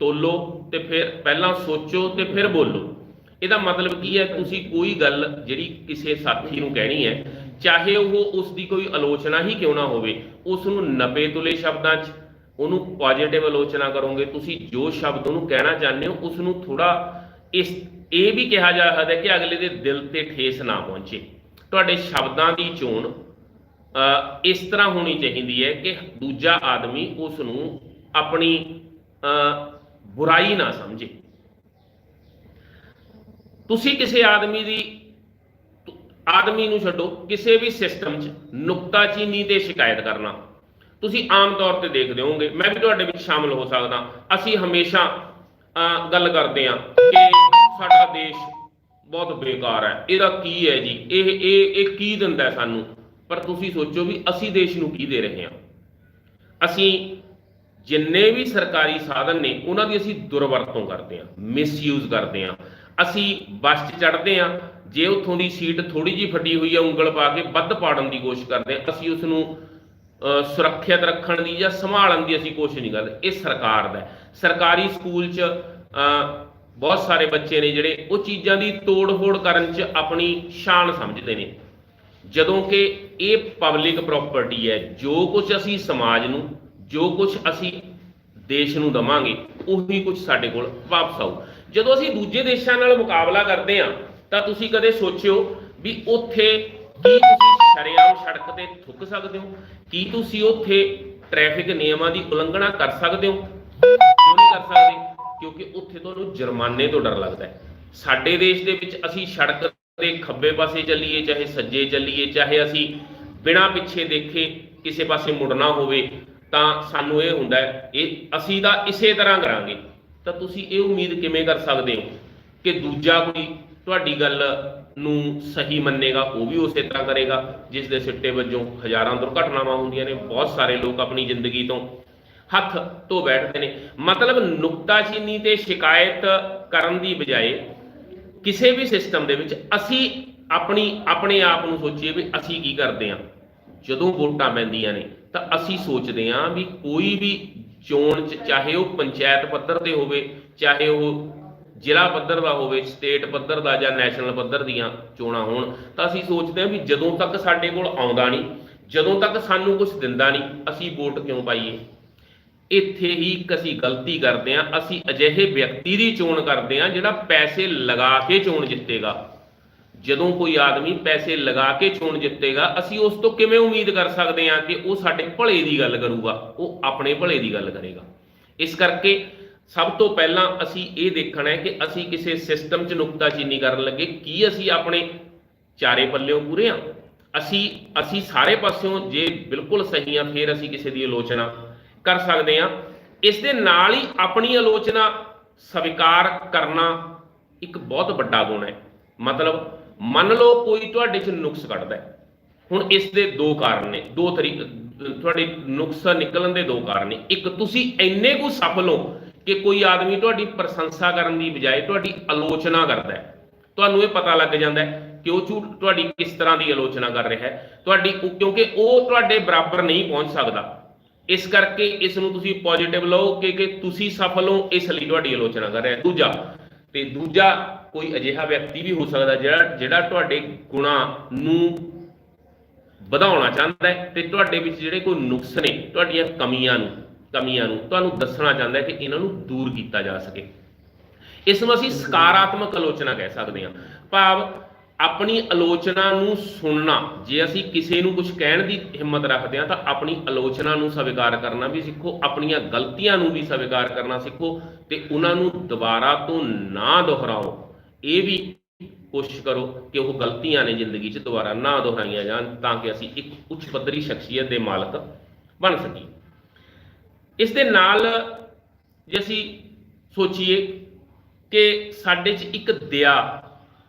ਤੋਲੋ ਤੇ ਫਿਰ ਪਹਿਲਾਂ ਸੋਚੋ ਤੇ ਫਿਰ ਬੋਲੋ। ਇਹਦਾ ਮਤਲਬ ਕੀ ਹੈ? ਤੁਸੀਂ ਕੋਈ ਗੱਲ ਜਿਹੜੀ ਕਿਸੇ ਸਾਥੀ ਨੂੰ ਕਹਿਣੀ ਹੈ, ਚਾਹੇ ਉਹ ਉਸ ਦੀ ਕੋਈ ਆਲੋਚਨਾ ਹੀ ਕਿਉਂ ਨਾ ਹੋਵੇ, ਉਸ ਨੂੰ 90 ਤੁਲੇ ਸ਼ਬਦਾਂ 'ਚ ਉਹਨੂੰ ਪੋਜ਼ਿਟਿਵ ਆਲੋਚਨਾ ਕਰੋਗੇ। ਤੁਸੀਂ ਜੋ ਸ਼ਬਦ ਉਹਨੂੰ ਕਹਿਣਾ ਚਾਹੁੰਦੇ ਹੋ ਉਸ ਨੂੰ ਥੋੜਾ ਇਹ ਵੀ ਕਿਹਾ ਜਾ ਸਕਦਾ ਕਿ ਅਗਲੇ ਦੇ ਦਿਲ ਤੇ ਠੇਸ ਨਾ ਪਹੁੰਚੇ। ਤੁਹਾਡੇ ਸ਼ਬਦਾਂ ਦੀ ਚੋਣ ਇਸ ਤਰ੍ਹਾਂ ਹੋਣੀ ਚਾਹੀਦੀ ਹੈ ਕਿ ਦੂਜਾ ਆਦਮੀ ਉਸ ਨੂੰ ਆਪਣੀ ਬੁਰਾਈ ਨਾ ਸਮਝੇ। ਤੁਸੀਂ ਕਿਸੇ ਆਦਮੀ ਨੂੰ ਛੱਡੋ, ਕਿਸੇ ਵੀ ਸਿਸਟਮ 'ਚ ਨੁਕਤਾਚੀਨੀ ਤੇ ਸ਼ਿਕਾਇਤ ਕਰਨਾ ਤੁਸੀਂ ਆਮ ਤੌਰ ਤੇ ਦੇਖਦੇ ਹੋਵੋਗੇ, ਮੈਂ ਵੀ ਤੁਹਾਡੇ ਵਿੱਚ ਸ਼ਾਮਲ ਹੋ ਸਕਦਾ। ਅਸੀਂ ਹਮੇਸ਼ਾ ਗੱਲ ਕਰਦੇ ਹਾਂ ਕਿ ਸਾਡਾ ਦੇਸ਼ ਬਹੁਤ ਬੇਕਾਰ ਹੈ, ਇਹਦਾ ਕੀ ਹੈ ਜੀ, ਇਹ ਕੀ ਦਿੰਦਾ ਸਾਨੂੰ। ਪਰ ਤੁਸੀਂ ਸੋਚੋ ਵੀ ਅਸੀਂ ਦੇਸ਼ ਨੂੰ ਕੀ ਦੇ ਰਹੇ ਹਾਂ। ਅਸੀਂ ਜਿੰਨੇ ਵੀ ਸਰਕਾਰੀ ਸਾਧਨ ਨੇ ਉਹਨਾਂ ਦੀ ਅਸੀਂ ਦੁਰਵਰਤੋਂ ਕਰਦੇ ਹਾਂ, ਮਿਸਯੂਜ਼ ਕਰਦੇ ਹਾਂ। ਅਸੀਂ ਬੱਸ 'ਚ ਚੜ੍ਹਦੇ ਹਾਂ, ਜੇ ਉੱਥੋਂ ਦੀ ਸੀਟ ਥੋੜੀ ਜਿਹੀ ਫਟੀ ਹੋਈ ਹੈ ਉਂਗਲ ਪਾ ਕੇ ਵੱਧ ਪਾੜਨ ਦੀ ਕੋਸ਼ਿਸ਼ ਕਰਦੇ ਹਾਂ। ਅਸੀਂ ਉਸ ਨੂੰ ਸੁਰੱਖਿਅਤ ਰੱਖਣ ਦੀ ਜਾਂ ਸੰਭਾਲਣ ਦੀ ਅਸੀਂ ਕੋਸ਼ਿਸ਼ ਨਹੀਂ ਕਰਦੇ। ਇਹ ਸਰਕਾਰ ਦਾ। ਸਰਕਾਰੀ ਸਕੂਲ 'ਚ ਬਹੁਤ ਸਾਰੇ ਬੱਚੇ ਨੇ ਜਿਹੜੇ ਉਹ ਚੀਜ਼ਾਂ ਦੀ ਤੋੜ ਫੋੜ ਕਰਨ 'ਚ ਆਪਣੀ ਸ਼ਾਨ ਸਮਝਦੇ ਨੇ, ਜਦੋਂ ਕਿ ਇਹ ਪਬਲਿਕ ਪ੍ਰੋਪਰਟੀ ਹੈ। ਜੋ ਕੁਝ ਅਸੀਂ ਸਮਾਜ ਨੂੰ, ਜੋ ਕੁਝ ਅਸੀਂ ਦੇਸ਼ ਨੂੰ ਦੇਵਾਂਗੇ ਉਹੀ ਕੁਝ ਸਾਡੇ ਕੋਲ ਵਾਪਸ ਆਊ। ਜਦੋਂ ਅਸੀਂ ਦੂਜੇ ਦੇਸ਼ਾਂ ਨਾਲ ਮੁਕਾਬਲਾ ਕਰਦੇ ਹਾਂ ਤਾਂ ਤੁਸੀਂ ਕਦੇ ਸੋਚਿਓ ਵੀ ਉੱਥੇ ਕੀ ਤੁਸੀਂ ਸ਼ਰੇਆਮ ਸੜਕ ਤੇ ਥੁੱਕ ਸਕਦੇ ਹੋ? ਕੀ ਤੁਸੀਂ ਉੱਥੇ ਟ੍ਰੈਫਿਕ ਨਿਯਮਾਂ ਦੀ ਉਲੰਘਣਾ ਕਰ ਸਕਦੇ ਹੋ? ਕਿਉਂ ਨਹੀਂ ਕਰ ਸਕਦੇ? ਕਿਉਂਕਿ ਉੱਥੇ ਤੁਹਾਨੂੰ ਜੁਰਮਾਨੇ ਤੋਂ ਡਰ ਲੱਗਦਾ ਹੈ। ਸਾਡੇ ਦੇਸ਼ ਦੇ ਵਿੱਚ ਅਸੀਂ ਸੜਕ ਦੇ ਖੱਬੇ ਪਾਸੇ ਚੱਲੀਏ ਚਾਹੇ ਸੱਜੇ ਚੱਲੀਏ, ਚਾਹੇ ਅਸੀਂ ਬਿਨਾਂ ਪਿੱਛੇ ਦੇਖੇ ਕਿਸੇ ਪਾਸੇ ਮੁੜਨਾ ਹੋਵੇ ਤਾਂ ਸਾਨੂੰ ਇਹ ਹੁੰਦਾ ਹੈ ਅਸੀਂ ਤਾਂ ਇਸੇ ਤਰ੍ਹਾਂ ਕਰਾਂਗੇ। ਤਾਂ ਤੁਸੀਂ ਇਹ ਉਮੀਦ ਕਿਵੇਂ ਕਰ ਸਕਦੇ ਹੋ ਕਿ ਦੂਜਾ ਕੋਈ ਤੁਹਾਡੀ ਗੱਲ ਨੂੰ ਸਹੀ ਮੰਨੇਗਾ? ਉਹ ਵੀ ਉਸੇ ਤਰ੍ਹਾਂ ਕਰੇਗਾ, ਜਿਸ ਦੇ ਸਿੱਟੇ ਵਜੋਂ ਹਜ਼ਾਰਾਂ ਦੁਰਘਟਨਾਵਾਂ ਹੁੰਦੀਆਂ ਨੇ। ਬਹੁਤ ਸਾਰੇ ਲੋਕ ਆਪਣੀ ਜ਼ਿੰਦਗੀ ਤੋਂ ਹੱਥ ਧੋ ਬੈਠਦੇ ਨੇ। ਮਤਲਬ ਨੁਕਤਾਚੀਨੀ ਤੇ ਸ਼ਿਕਾਇਤ ਕਰਨ ਦੀ ਬਜਾਏ ਕਿਸੇ ਵੀ ਸਿਸਟਮ ਦੇ ਵਿੱਚ ਅਸੀਂ ਆਪਣੇ ਆਪ ਨੂੰ ਸੋਚੀਏ ਵੀ ਅਸੀਂ ਕੀ ਕਰਦੇ ਹਾਂ। ਜਦੋਂ ਵੋਟਾਂ ਪੈਂਦੀਆਂ ਨੇ ਤਾਂ ਅਸੀਂ ਸੋਚਦੇ ਹਾਂ ਵੀ ਕੋਈ ਵੀ ਚੋਣ 'ਚ, ਚਾਹੇ ਉਹ ਪੰਚਾਇਤ ਪੱਧਰ ਤੇ ਹੋਵੇ, ਚਾਹੇ ਉਹ ਜ਼ਿਲ੍ਹਾ ਪੱਧਰ ਦਾ ਹੋਵੇ, ਸਟੇਟ ਪੱਧਰ ਦਾ ਜਾਂ ਨੈਸ਼ਨਲ ਪੱਧਰ ਦੀਆਂ ਚੋਣਾਂ ਹੋਣ, ਤਾਂ ਅਸੀਂ ਸੋਚਦੇ ਹਾਂ ਵੀ ਜਦੋਂ ਤੱਕ ਸਾਡੇ ਕੋਲ ਆਉਂਦਾ ਨਹੀਂ, ਜਦੋਂ ਤੱਕ ਸਾਨੂੰ ਕੁਝ ਦਿੰਦਾ ਨਹੀਂ, ਅਸੀਂ ਵੋਟ ਕਿਉਂ ਪਾਈਏ। ਇੱਥੇ ਹੀ ਅਸੀਂ ਗਲਤੀ ਕਰਦੇ ਹਾਂ। ਅਸੀਂ ਅਜਿਹੇ ਵਿਅਕਤੀ ਦੀ ਚੋਣ ਕਰਦੇ ਹਾਂ ਜਿਹੜਾ ਪੈਸੇ ਲਗਾ ਕੇ ਚੋਣ ਜਿੱਤੇਗਾ, ਜਦੋਂ ਕੋਈ ਆਦਮੀ ਪੈਸੇ ਲਗਾ ਕੇ ਚੋਣ ਜਿੱਤੇਗਾ, ਅਸੀਂ ਉਸ ਤੋਂ ਕਿਵੇਂ ਉਮੀਦ ਕਰ ਸਕਦੇ ਹਾਂ ਕਿ ਉਹ ਸਾਡੇ ਭਲੇ ਦੀ ਗੱਲ ਕਰੂਗਾ? ਉਹ ਆਪਣੇ ਭਲੇ ਦੀ ਗੱਲ ਕਰੇਗਾ। ਇਸ ਕਰਕੇ ਸਭ ਤੋਂ ਪਹਿਲਾਂ ਅਸੀਂ ਇਹ ਦੇਖਣਾ ਹੈ ਕਿ ਅਸੀਂ ਕਿਸੇ ਸਿਸਟਮ 'ਚ ਨੁਕਤਾਚੀਨੀ ਕਰਨ ਲੱਗੇ, ਕੀ ਅਸੀਂ ਆਪਣੇ ਚਾਰੇ ਪੱਲਿਓਂ ਪੂਰੇ ਹਾਂ? ਅਸੀਂ ਸਾਰੇ ਪਾਸਿਓਂ ਜੇ ਬਿਲਕੁਲ ਸਹੀ ਹਾਂ, ਫਿਰ ਅਸੀਂ ਕਿਸੇ ਦੀ ਆਲੋਚਨਾ ਕਰ ਸਕਦੇ ਹਾਂ। ਇਸ ਦੇ ਨਾਲ ਹੀ ਆਪਣੀ ਆਲੋਚਨਾ ਸਵੀਕਾਰ ਕਰਨਾ ਇੱਕ ਬਹੁਤ ਵੱਡਾ ਗੁਣ ਹੈ। ਮਤਲਬ ਮੰਨ ਲਓ ਕੋਈ ਤੁਹਾਡੇ 'ਚ ਨੁਕਸ ਕੱਢਦਾ ਹੈ, ਹੁਣ ਇਸ ਦੇ ਦੋ ਕਾਰਨ ਨੇ, ਦੋ ਤਰੀਕੇ ਤੁਹਾਡੇ ਨੁਕਸ ਨਿਕਲਣ ਦੇ ਦੋ ਕਾਰਨ ਨੇ। ਇੱਕ, ਤੁਸੀਂ ਇੰਨੇ ਕੁ ਸਫਲ ਹੋ ਕਿ ਕੋਈ ਆਦਮੀ ਤੁਹਾਡੀ ਪ੍ਰਸ਼ੰਸਾ ਕਰਨ ਦੀ ਬਜਾਏ ਤੁਹਾਡੀ ਆਲੋਚਨਾ ਕਰਦਾ ਹੈ। ਤੁਹਾਨੂੰ ਇਹ ਪਤਾ ਲੱਗ ਜਾਂਦਾ ਹੈ ਕਿ ਉਹ ਤੁਹਾਡੀ ਕਿਸ ਤਰ੍ਹਾਂ ਦੀ ਆਲੋਚਨਾ ਕਰ ਰਿਹਾ ਹੈ, ਕਿਉਂਕਿ ਉਹ ਤੁਹਾਡੇ ਬਰਾਬਰ ਨਹੀਂ ਪਹੁੰਚ ਸਕਦਾ। ਇਸ ਕਰਕੇ ਇਸ ਨੂੰ ਤੁਸੀਂ ਪੋਜ਼ਿਟਿਵ ਲਓ ਕਿ ਤੁਸੀਂ ਸਫਲ ਹੋ, ਇਸ ਲਈ ਤੁਹਾਡੀ ਆਲੋਚਨਾ ਕਰ ਰਿਹਾ। ਦੂਜਾ ਕੋਈ ਅਜਿਹਾ ਵਿਅਕਤੀ ਵੀ ਹੋ ਸਕਦਾ ਜਿਹੜਾ ਤੁਹਾਡੇ ਗੁਣਾਂ ਨੂੰ ਵਧਾਉਣਾ ਚਾਹੁੰਦਾ ਹੈ ਤੇ ਤੁਹਾਡੇ ਵਿੱਚ ਜਿਹੜੇ ਕੋਈ ਨੁਕਸ ਨੇ, ਤੁਹਾਡੀਆਂ ਕਮੀਆਂ ਨੂੰ ਤੁਹਾਨੂੰ ਦੱਸਣਾ ਚਾਹੁੰਦਾ ਹੈ ਕਿ ਇਹਨਾਂ ਨੂੰ ਦੂਰ ਕੀਤਾ ਜਾ ਸਕੇ। ਇਸ ਨੂੰ ਅਸੀਂ ਸਕਾਰਾਤਮਕ ਆਲੋਚਨਾ ਕਹਿ ਸਕਦੇ ਹਾਂ। ਭਾਵ ਆਪਣੀ ਆਲੋਚਨਾ ਨੂੰ ਸੁਣਨਾ। ਜੇ ਅਸੀਂ ਕਿਸੇ ਨੂੰ ਕੁਝ ਕਹਿਣ ਦੀ ਹਿੰਮਤ ਰੱਖਦੇ ਹਾਂ ਤਾਂ ਆਪਣੀ ਆਲੋਚਨਾ ਨੂੰ ਸਵੀਕਾਰ ਕਰਨਾ ਵੀ ਸਿੱਖੋ, ਆਪਣੀਆਂ ਗਲਤੀਆਂ ਨੂੰ ਵੀ ਸਵੀਕਾਰ ਕਰਨਾ ਸਿੱਖੋ ਤੇ ਉਹਨਾਂ ਨੂੰ ਦੁਬਾਰਾ ਤੋਂ ਨਾ ਦੁਹਰਾਓ। ਇਹ ਵੀ ਕੋਸ਼ਿਸ਼ ਕਰੋ ਕਿ ਉਹ ਗਲਤੀਆਂ ਨੇ ਜ਼ਿੰਦਗੀ 'ਚ ਦੁਬਾਰਾ ਨਾ ਦੁਹਰਾਈਆਂ ਜਾਣ, ਤਾਂ ਕਿ ਅਸੀਂ ਇੱਕ ਉੱਚ ਪੱਧਰੀ ਸ਼ਖਸੀਅਤ ਦੇ ਮਾਲਕ ਬਣ ਸਕੀਏ। ਇਸ ਦੇ ਨਾਲ ਜੇ ਅਸੀਂ ਸੋਚੀਏ ਕਿ ਸਾਡੇ 'ਚ ਇੱਕ ਦਇਆ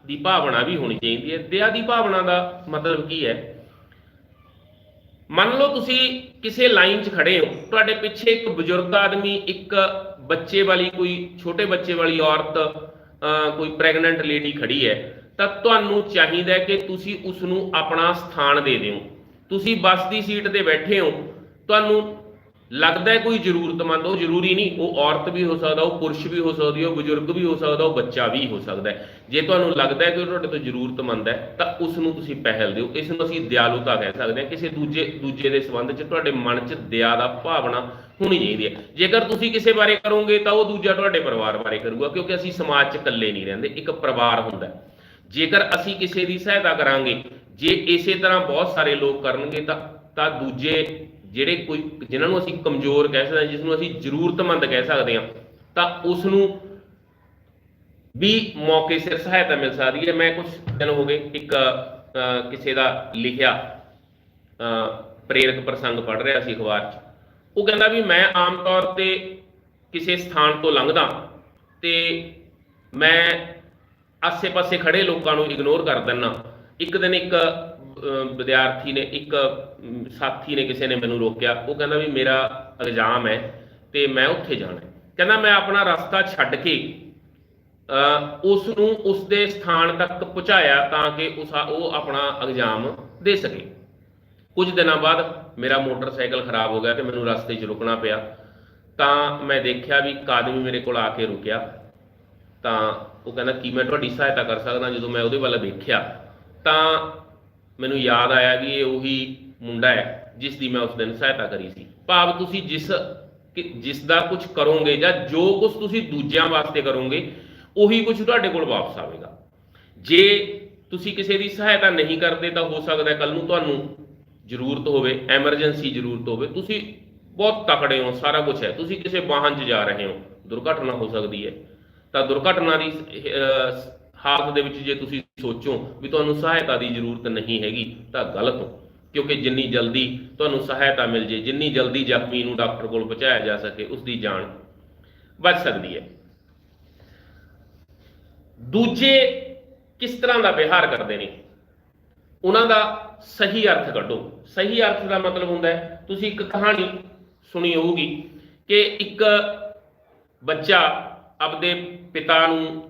ਦੀ ਭਾਵਨਾ ਵੀ ਹੋਣੀ ਚਾਹੀਦੀ ਹੈ। ਦਇਆ ਦੀ ਭਾਵਨਾ ਦਾ ਮਤਲਬ ਕੀ ਹੈ? ਮੰਨ ਲਓ ਤੁਸੀਂ ਕਿਸੇ ਲਾਈਨ 'ਚ ਖੜੇ ਹੋ, ਤੁਹਾਡੇ ਪਿੱਛੇ ਇੱਕ ਬਜ਼ੁਰਗ ਆਦਮੀ, ਇੱਕ ਬੱਚੇ ਵਾਲੀ, ਕੋਈ ਛੋਟੇ ਬੱਚੇ ਵਾਲੀ ਔਰਤ, ਕੋਈ ਪ੍ਰੈਗਨੈਂਟ ਲੇਡੀ ਖੜੀ ਹੈ, ਤਾਂ ਤੁਹਾਨੂੰ ਚਾਹੀਦਾ ਹੈ ਕਿ ਤੁਸੀਂ ਉਸ ਨੂੰ ਆਪਣਾ ਸਥਾਨ ਦੇ ਦਿਓ। ਤੁਸੀਂ ਬੱਸ ਦੀ ਸੀਟ ਤੇ ਬੈਠੇ ਹੋ, ਤੁਹਾਨੂੰ ਲੱਗਦਾ ਹੈ ਕੋਈ ਜ਼ਰੂਰਤਮੰਦ, ਉਹ ਜ਼ਰੂਰੀ ਨਹੀਂ, ਉਹ ਔਰਤ ਵੀ ਹੋ ਸਕਦਾ, ਉਹ ਪੁਰਸ਼ ਵੀ ਹੋ ਸਕਦੀ, ਉਹ ਬਜ਼ੁਰਗ ਵੀ ਹੋ ਸਕਦਾ, ਉਹ ਬੱਚਾ ਵੀ ਹੋ ਸਕਦਾ ਹੈ। ਜੇ ਤੁਹਾਨੂੰ ਲੱਗਦਾ ਹੈ ਕਿ ਉਹ ਤੁਹਾਡੇ ਤੋਂ ਜ਼ਰੂਰਤਮੰਦ ਹੈ ਤਾਂ ਉਸ ਨੂੰ ਤੁਸੀਂ ਪਹਿਲ ਦਿਓ। ਇਸ ਨੂੰ ਅਸੀਂ ਦਿਆਲੁਤਾ ਕਹਿ ਸਕਦੇ ਹਾਂ। ਕਿਸੇ ਦੂਜੇ ਦੇ ਸੰਬੰਧ 'ਚ ਤੁਹਾਡੇ ਮਨ 'ਚ ਦਇਆ ਦਾ ਭਾਵਨਾ ਹੋਣੀ ਚਾਹੀਦੀ ਹੈ। ਜੇਕਰ ਤੁਸੀਂ ਕਿਸੇ ਬਾਰੇ ਕਰੋਗੇ ਤਾਂ ਉਹ ਦੂਜਾ ਤੁਹਾਡੇ ਪਰਿਵਾਰ ਬਾਰੇ ਕਰੂਗਾ, ਕਿਉਂਕਿ ਅਸੀਂ ਸਮਾਜ 'ਚ ਇਕੱਲੇ ਨਹੀਂ ਰਹਿੰਦੇ, ਇੱਕ ਪਰਿਵਾਰ ਹੁੰਦਾ। ਜੇਕਰ ਅਸੀਂ ਕਿਸੇ ਦੀ ਸਹਾਇਤਾ ਕਰਾਂਗੇ, ਜੇ ਇਸੇ ਤਰ੍ਹਾਂ ਬਹੁਤ ਸਾਰੇ ਲੋਕ ਕਰਨਗੇ ਤਾਂ ਦੂਜੇ ਜਿਹੜੇ ਕੋਈ ਜਿਨ੍ਹਾਂ ਨੂੰ ਅਸੀਂ ਕਮਜ਼ੋਰ ਕਹਿ ਸਕਦੇ ਹਾਂ, ਜਿਸ ਨੂੰ ਅਸੀਂ ਜ਼ਰੂਰਤਮੰਦ ਕਹਿ ਸਕਦੇ ਹਾਂ, ਤਾਂ ਉਸ ਨੂੰ ਵੀ ਮੌਕੇ ਸਿਰ ਸਹਾਇਤਾ ਮਿਲ ਸਕਦੀ ਹੈ। ਮੈਂ ਕੁਝ ਦਿਨ ਹੋ ਗਏ ਇੱਕ ਕਿਸੇ ਦਾ ਲਿਖਿਆ ਪ੍ਰੇਰਕ ਪ੍ਰਸੰਗ ਪੜ੍ਹ ਰਿਹਾ ਸੀ ਅਖਬਾਰ 'ਚ। ਉਹ ਕਹਿੰਦਾ ਵੀ ਮੈਂ ਆਮ ਤੌਰ ਤੇ ਕਿਸੇ ਸਥਾਨ ਤੋਂ ਲੰਘਦਾ ਤੇ ਮੈਂ ਆਸੇ-ਪਾਸੇ ਖੜੇ ਲੋਕਾਂ ਨੂੰ ਇਗਨੋਰ ਕਰ ਦਿੰਦਾ। ਇੱਕ ਦਿਨ ਇੱਕ ਵਿਦਿਆਰਥੀ ਨੇ, ਇੱਕ ਸਾਥੀ ਨੇ, ਕਿਸੇ ਨੇ ਮੈਨੂੰ ਰੋਕਿਆ। ਉਹ ਕਹਿੰਦਾ ਵੀ ਮੇਰਾ ਐਗਜ਼ਾਮ ਹੈ ਤੇ ਮੈਂ ਉੱਥੇ ਜਾਣਾ। ਕਹਿੰਦਾ ਮੈਂ ਆਪਣਾ ਰਸਤਾ ਛੱਡ ਕੇ ਉਸ ਨੂੰ ਉਸਦੇ ਸਥਾਨ ਤੱਕ ਪਹੁੰਚਾਇਆ ਤਾਂ ਕਿ ਉਹ ਆਪਣਾ ਐਗਜ਼ਾਮ ਦੇ ਸਕੇ। ਕੁਝ ਦਿਨਾਂ ਬਾਅਦ ਮੇਰਾ ਮੋਟਰਸਾਈਕਲ ਖਰਾਬ ਹੋ ਗਿਆ ਤੇ ਮੈਨੂੰ ਰਸਤੇ 'ਚ ਰੁਕਣਾ ਪਿਆ। ਤਾਂ ਮੈਂ ਦੇਖਿਆ ਵੀ ਇੱਕ ਆਦਮੀ ਮੇਰੇ ਕੋਲ ਆ ਕੇ ਰੁਕਿਆ। ਤਾਂ ਉਹ ਕਹਿੰਦਾ ਕੀ ਮੈਂ ਤੁਹਾਡੀ ਸਹਾਇਤਾ ਕਰ ਸਕਦਾ? ਜਦੋਂ ਮੈਂ ਉਹਦੇ ਵੱਲ ਦੇਖਿਆ ਤਾਂ ਮੈਨੂੰ ਯਾਦ ਆਇਆ ਵੀ ਇਹ ਉਹੀ ਮੁੰਡਾ ਹੈ ਜਿਸ ਦੀ ਮੈਂ ਉਸ ਦਿਨ ਸਹਾਇਤਾ ਕਰੀ ਸੀ। ਭਾਵ ਤੁਸੀਂ ਜਿਸ ਦਾ ਕੁਝ ਕਰੋਗੇ ਜਾਂ ਜੋ ਕੁਝ ਤੁਸੀਂ ਦੂਜਿਆਂ ਵਾਸਤੇ ਕਰੋਗੇ, ਉਹੀ ਕੁਝ ਤੁਹਾਡੇ ਕੋਲ ਵਾਪਸ ਆਵੇਗਾ। ਜੇ ਤੁਸੀਂ ਕਿਸੇ ਦੀ ਸਹਾਇਤਾ ਨਹੀਂ ਕਰਦੇ ਤਾਂ ਹੋ ਸਕਦਾ ਕੱਲ ਨੂੰ ਤੁਹਾਨੂੰ ਜ਼ਰੂਰਤ ਹੋਵੇ, ਐਮਰਜੈਂਸੀ ਜ਼ਰੂਰਤ ਹੋਵੇ, ਤੁਸੀਂ ਬਹੁਤ ਤਕੜੇ ਹੋ, ਸਾਰਾ ਕੁਝ ਹੈ, ਤੁਸੀਂ ਕਿਸੇ ਵਾਹਨ 'ਚ ਜਾ ਰਹੇ ਹੋ, ਦੁਰਘਟਨਾ ਹੋ ਸਕਦੀ ਹੈ, ਤਾਂ ਦੁਰਘਟਨਾ ਦੀ ਹਾਲਤ ਦੇ ਵਿੱਚ ਜੇ ਤੁਸੀਂ ਸੋਚੋ ਵੀ ਤੁਹਾਨੂੰ ਸਹਾਇਤਾ ਦੀ ਜ਼ਰੂਰਤ ਨਹੀਂ ਹੈਗੀ ਤਾਂ ਗਲਤ ਹੋ। ਕਿਉਂਕਿ ਜਿੰਨੀ ਜਲਦੀ ਤੁਹਾਨੂੰ ਸਹਾਇਤਾ ਮਿਲ ਜੇ, ਜਿੰਨੀ ਜਲਦੀ ਜ਼ਖਮੀ ਨੂੰ ਡਾਕਟਰ ਕੋਲ ਪਹੁੰਚਾਇਆ ਜਾ ਸਕੇ, ਉਸ ਦੀ ਜਾਨ ਬਚ ਸਕਦੀ ਹੈ। ਦੂਜੇ ਕਿਸ ਤਰ੍ਹਾਂ ਦਾ ਵਿਵਹਾਰ ਕਰਦੇ ਨੇ, ਉਹਨਾਂ ਦਾ ਸਹੀ ਅਰਥ ਕੱਢੋ। ਸਹੀ ਅਰਥ ਦਾ ਮਤਲਬ ਹੁੰਦਾ ਹੈ, ਤੁਸੀਂ ਇੱਕ ਕਹਾਣੀ ਸੁਣੀ ਹੋਊਗੀ ਕਿ ਇੱਕ ਬੱਚਾ ਆਪਦੇ ਪਿਤਾ ਨੂੰ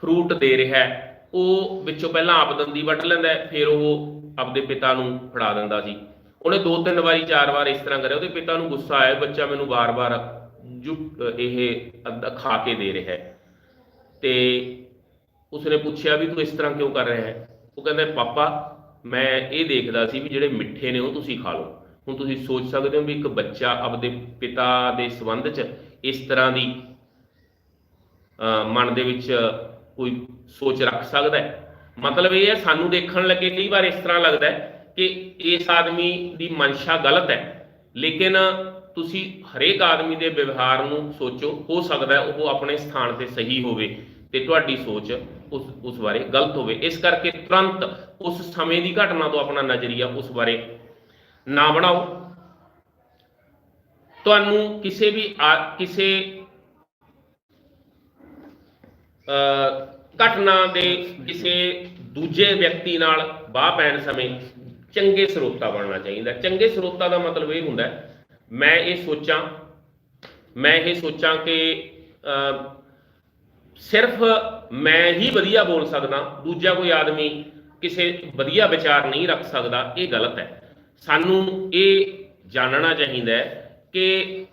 ਫਰੂਟ ਦੇ ਰਿਹਾ ਹੈ। ਉਹ ਵਿੱਚੋਂ ਪਹਿਲਾਂ ਆਪ ਦੰਦੀ ਵੱਢ ਲੈਂਦਾ, ਫਿਰ ਉਹ ਆਪਦੇ ਪਿਤਾ ਨੂੰ ਫੜਾ ਦਿੰਦਾ ਸੀ। ਉਹਨੇ 2-3 ਵਾਰੀ 4 ਵਾਰ ਇਸ ਤਰ੍ਹਾਂ ਕਰਿਆ। ਉਹਦੇ ਪਿਤਾ ਨੂੰ ਗੁੱਸਾ ਆਇਆ, ਬੱਚਾ ਮੈਨੂੰ ਵਾਰ-ਵਾਰ ਇਹ ਅੱਧਾ ਖਾ ਕੇ ਦੇ ਰਿਹਾ ਹੈ। ਤੇ ਉਸਨੇ ਪੁੱਛਿਆ ਵੀ ਤੂੰ ਇਸ ਤਰ੍ਹਾਂ ਕਿਉਂ ਕਰ ਰਿਹਾ ਹੈ? ਉਹ ਕਹਿੰਦਾ ਪਾਪਾ ਮੈਂ ਇਹ ਦੇਖਦਾ ਸੀ ਵੀ ਜਿਹੜੇ ਮਿੱਠੇ ਨੇ ਉਹ ਤੁਸੀਂ ਖਾ ਲਓ। ਹੁਣ ਤੁਸੀਂ ਸੋਚ ਸਕਦੇ ਹੋ ਵੀ ਇੱਕ ਬੱਚਾ ਆਪਦੇ ਪਿਤਾ ਦੇ ਸੰਬੰਧ 'ਚ ਇਸ ਤਰ੍ਹਾਂ ਦੀ ਮਨ ਦੇ ਵਿੱਚ ਕੋਈ ਸੋਚ ਰੱਖ ਸਕਦਾ ਹੈ? ਮਤਲਬ ਇਹ ਹੈ ਸਾਨੂੰ ਦੇਖਣ ਲੱਗੇ ਕਈ ਵਾਰ ਇਸ ਤਰ੍ਹਾਂ ਲੱਗਦਾ ਹੈ ਕਿ ਇਸ ਆਦਮੀ ਦੀ ਮਨਸ਼ਾ ਗਲਤ ਹੈ, ਲੇਕਿਨ ਤੁਸੀਂ ਹਰੇਕ ਆਦਮੀ ਦੇ ਵਿਵਹਾਰ ਨੂੰ ਸੋਚੋ, ਹੋ ਸਕਦਾ ਹੈ ਉਹ ਆਪਣੇ ਸਥਾਨ ਤੇ ਸਹੀ ਹੋਵੇ ਤੇ ਤੁਹਾਡੀ ਸੋਚ ਉਸ ਬਾਰੇ ਗਲਤ ਹੋਵੇ। ਇਸ ਕਰਕੇ ਤੁਰੰਤ ਉਸ ਸਮੇਂ ਦੀ ਘਟਨਾ ਤੋਂ ਆਪਣਾ ਨਜ਼ਰੀਆ ਉਸ ਬਾਰੇ ਨਾ ਬਣਾਓ। ਤੁਹਾਨੂੰ ਕਿਸੇ ਘਟਨਾ ਦੇ ਕਿਸੇ ਦੂਜੇ ਵਿਅਕਤੀ ਨਾਲ ਬਾਹ ਪੈਣ ਸਮੇਂ ਚੰਗੇ ਸਰੋਤਾ ਬਣਨਾ ਚਾਹੀਦਾ। ਚੰਗੇ ਸਰੋਤਾ ਦਾ ਮਤਲਬ ਇਹ ਹੁੰਦਾ ਮੈਂ ਇਹ ਸੋਚਾਂ ਕਿ ਸਿਰਫ ਮੈਂ ਹੀ ਵਧੀਆ ਬੋਲ ਸਕਦਾ, ਦੂਜਾ ਕੋਈ ਆਦਮੀ ਕਿਸੇ ਵਧੀਆ ਵਿਚਾਰ ਨਹੀਂ ਰੱਖ ਸਕਦਾ। ਇਹ ਗਲਤ ਹੈ। ਸਾਨੂੰ ਇਹ ਜਾਣਨਾ ਚਾਹੀਦਾ ਹੈ ਕਿ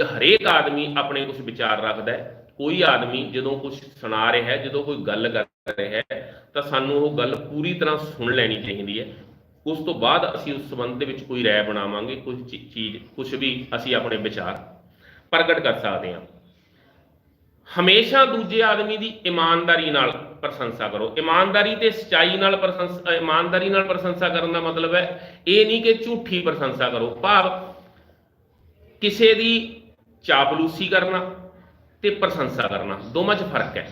ਹਰੇਕ ਆਦਮੀ ਆਪਣੇ ਕੁਝ ਵਿਚਾਰ ਰੱਖਦਾ ਹੈ। ਕੋਈ ਆਦਮੀ ਜਦੋਂ ਕੁਝ ਸੁਣਾ ਰਿਹਾ ਹੈ, ਜਦੋਂ ਕੋਈ ਗੱਲ ਕਰ ਰਿਹਾ ਹੈ, ਤਾਂ ਸਾਨੂੰ ਉਹ ਗੱਲ ਪੂਰੀ ਤਰ੍ਹਾਂ ਸੁਣ ਲੈਣੀ ਚਾਹੀਦੀ ਹੈ। ਉਸ ਤੋਂ ਬਾਅਦ ਅਸੀਂ ਉਸ ਸੰਬੰਧ ਦੇ ਵਿੱਚ ਕੋਈ ਰਾਏ ਬਣਾਵਾਂਗੇ, ਕੁਝ ਵੀ ਅਸੀਂ ਆਪਣੇ ਵਿਚਾਰ ਪ੍ਰਗਟ ਕਰ ਸਕਦੇ ਹਾਂ। ਹਮੇਸ਼ਾ ਦੂਜੇ ਆਦਮੀ ਦੀ ਇਮਾਨਦਾਰੀ ਨਾਲ ਪ੍ਰਸ਼ੰਸਾ ਕਰੋ। ਇਮਾਨਦਾਰੀ ਤੇ ਸੱਚਾਈ ਨਾਲ ਪ੍ਰਸ਼ੰਸਾ ਕਰਨ ਦਾ ਮਤਲਬ ਹੈ ਇਹ ਨਹੀਂ ਕਿ ਝੂਠੀ ਪ੍ਰਸ਼ੰਸਾ ਕਰੋ, ਭਾਵ ਕਿਸੇ ਦੀ ਚਾਪਲੂਸੀ ਕਰਨਾ ਤੇ ਪ੍ਰਸ਼ੰਸਾ ਕਰਨਾ ਦੋਵਾਂ 'ਚ ਫਰਕ ਹੈ।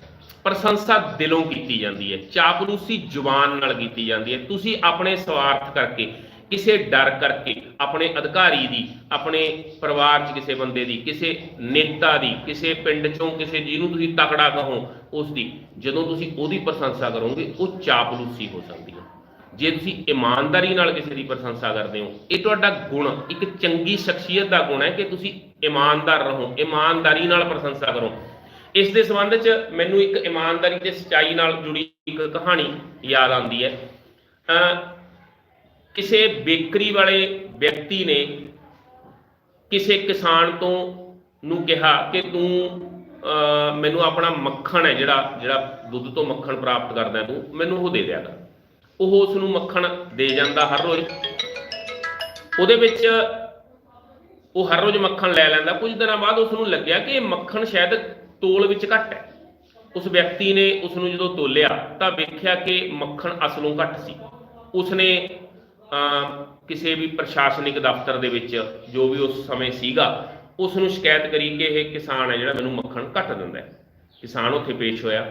ਪ੍ਰਸ਼ੰਸਾ ਦਿਲੋਂ ਕੀਤੀ ਜਾਂਦੀ ਹੈ, ਚਾਪਲੂਸੀ ਜ਼ੁਬਾਨ ਨਾਲ ਕੀਤੀ ਜਾਂਦੀ ਹੈ। ਤੁਸੀਂ ਆਪਣੇ ਸਵਾਰਥ ਕਰਕੇ, ਕਿਸੇ ਡਰ ਕਰਕੇ, ਆਪਣੇ ਅਧਿਕਾਰੀ ਦੀ, ਆਪਣੇ ਪਰਿਵਾਰ 'ਚ ਕਿਸੇ ਬੰਦੇ ਦੀ, ਕਿਸੇ ਨੇਤਾ ਦੀ, ਕਿਸੇ ਪਿੰਡ 'ਚੋਂ ਕਿਸੇ ਜਿਹਨੂੰ ਤੁਸੀਂ ਤਕੜਾ ਕਹੋ ਉਸ ਦੀ, ਜਦੋਂ ਤੁਸੀਂ ਉਹਦੀ ਪ੍ਰਸ਼ੰਸਾ ਕਰੋਗੇ ਉਹ ਚਾਪਲੂਸੀ ਹੋ ਸਕਦੀ ਹੈ। ਜੇ ਤੁਸੀਂ ਇਮਾਨਦਾਰੀ ਨਾਲ ਕਿਸੇ ਦੀ ਪ੍ਰਸ਼ੰਸਾ ਕਰਦੇ ਹੋ, ਇਹ ਤੁਹਾਡਾ ਗੁਣ, ਇੱਕ ਚੰਗੀ ਸ਼ਖਸੀਅਤ ਦਾ ਗੁਣ ਹੈ ਕਿ ਤੁਸੀਂ ਇਮਾਨਦਾਰ ਰਹੋ, ਇਮਾਨਦਾਰੀ ਨਾਲ ਪ੍ਰਸ਼ੰਸਾ ਕਰੋ। ਇਸ ਦੇ ਸੰਬੰਧ 'ਚ ਮੈਨੂੰ ਇੱਕ ਇਮਾਨਦਾਰੀ ਤੇ ਸੱਚਾਈ ਨਾਲ ਜੁੜੀ ਇੱਕ ਕਹਾਣੀ ਯਾਦ ਆਉਂਦੀ ਹੈ। ਕਿਸੇ ਬੇਕਰੀ ਵਾਲੇ ਵਿਅਕਤੀ ਨੇ ਕਿਸੇ ਕਿਸਾਨ ਨੂੰ ਕਿਹਾ ਕਿ ਤੂੰ ਮੈਨੂੰ ਆਪਣਾ ਮੱਖਣ ਹੈ ਜਿਹੜਾ ਦੁੱਧ ਤੋਂ ਮੱਖਣ ਪ੍ਰਾਪਤ ਕਰਦਾ ਤੂੰ ਮੈਨੂੰ ਉਹ ਦੇ ਦਿਆ ਕਰ। ਉਹ ਉਸ ਨੂੰ ਮੱਖਣ ਦੇ ਜਾਂਦਾ ਹਰ ਰੋਜ਼। ਉਹਦੇ ਵਿੱਚ ਉਹ ਹਰ ਰੋਜ਼ ਮੱਖਣ ਲੈ ਲੈਂਦਾ। ਕੁਝ ਦਿਨਾਂ ਬਾਅਦ ਉਸ ਨੂੰ ਲੱਗਿਆ ਕਿ ਮੱਖਣ ਸ਼ਾਇਦ ਤੋਲ ਵਿੱਚ ਘੱਟ ਹੈ। ਉਸ ਵਿਅਕਤੀ ਨੇ ਉਸ ਨੂੰ ਜਦੋਂ ਤੋਲਿਆ ਤਾਂ ਵੇਖਿਆ ਕਿ ਮੱਖਣ ਅਸਲੋਂ ਘੱਟ ਸੀ। ਉਸਨੇ ਕਿਸੇ ਵੀ ਪ੍ਰਸ਼ਾਸਨਿਕ ਦਫ਼ਤਰ ਦੇ ਵਿੱਚ ਜੋ ਵੀ ਉਸ ਸਮੇਂ ਸੀਗਾ ਉਸ ਨੂੰ ਸ਼ਿਕਾਇਤ ਕਰੀ ਕਿ ਇਹ ਕਿਸਾਨ ਹੈ ਜਿਹੜਾ ਮੈਨੂੰ ਮੱਖਣ ਘੱਟ ਦਿੰਦਾ ਹੈ। ਕਿਸਾਨ ਉੱਥੇ ਪੇਸ਼ ਹੋਇਆ।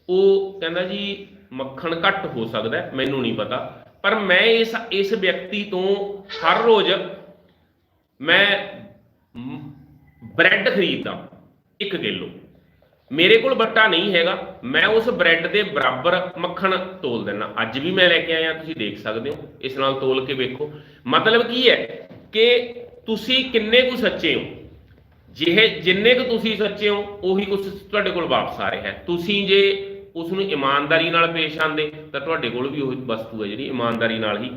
ਉਹ ਕਹਿੰਦਾ ਜੀ ਮੱਖਣ ਘੱਟ ਹੋ ਸਕਦਾ, ਮੈਨੂੰ ਨਹੀਂ ਪਤਾ, ਪਰ ਮੈਂ ਇਸ ਵਿਅਕਤੀ ਤੋਂ ਹਰ ਰੋਜ਼ ਮੈਂ ਬ੍ਰੈਡ ਖਰੀਦਦਾ 1 ਕਿਲੋ। ਮੇਰੇ ਕੋਲ ਬੱਟਾ ਨਹੀਂ ਹੈਗਾ, ਮੈਂ ਉਸ ਬ੍ਰੈਡ ਦੇ ਬਰਾਬਰ ਮੱਖਣ ਤੋਲ ਦਿੰਦਾ। ਅੱਜ ਵੀ ਮੈਂ ਲੈ ਕੇ ਆਇਆ, ਤੁਸੀਂ ਦੇਖ ਸਕਦੇ ਹੋ, ਇਸ ਨਾਲ ਤੋਲ ਕੇ ਵੇਖੋ। ਮਤਲਬ ਕੀ ਹੈ ਕਿ ਤੁਸੀਂ ਕਿੰਨੇ ਕੁ ਸੱਚੇ ਹੋ। ਜਿੰਨੇ ਕੁ ਤੁਸੀਂ ਸੱਚੇ ਹੋ ਉਹੀ ਕੁਛ ਤੁਹਾਡੇ ਕੋਲ ਵਾਪਸ ਆ ਰਿਹਾ ਹੈ। ਤੁਸੀਂ ਜੇ ਉਸ ਨੂੰ ਇਮਾਨਦਾਰੀ ਨਾਲ ਪੇਸ਼ ਆਉਂਦੇ ਤਾਂ ਤੁਹਾਡੇ ਕੋਲ ਵੀ ਉਹ ਵਸਤੂ ਹੈ ਜਿਹੜੀ ਇਮਾਨਦਾਰੀ ਨਾਲ ਹੀ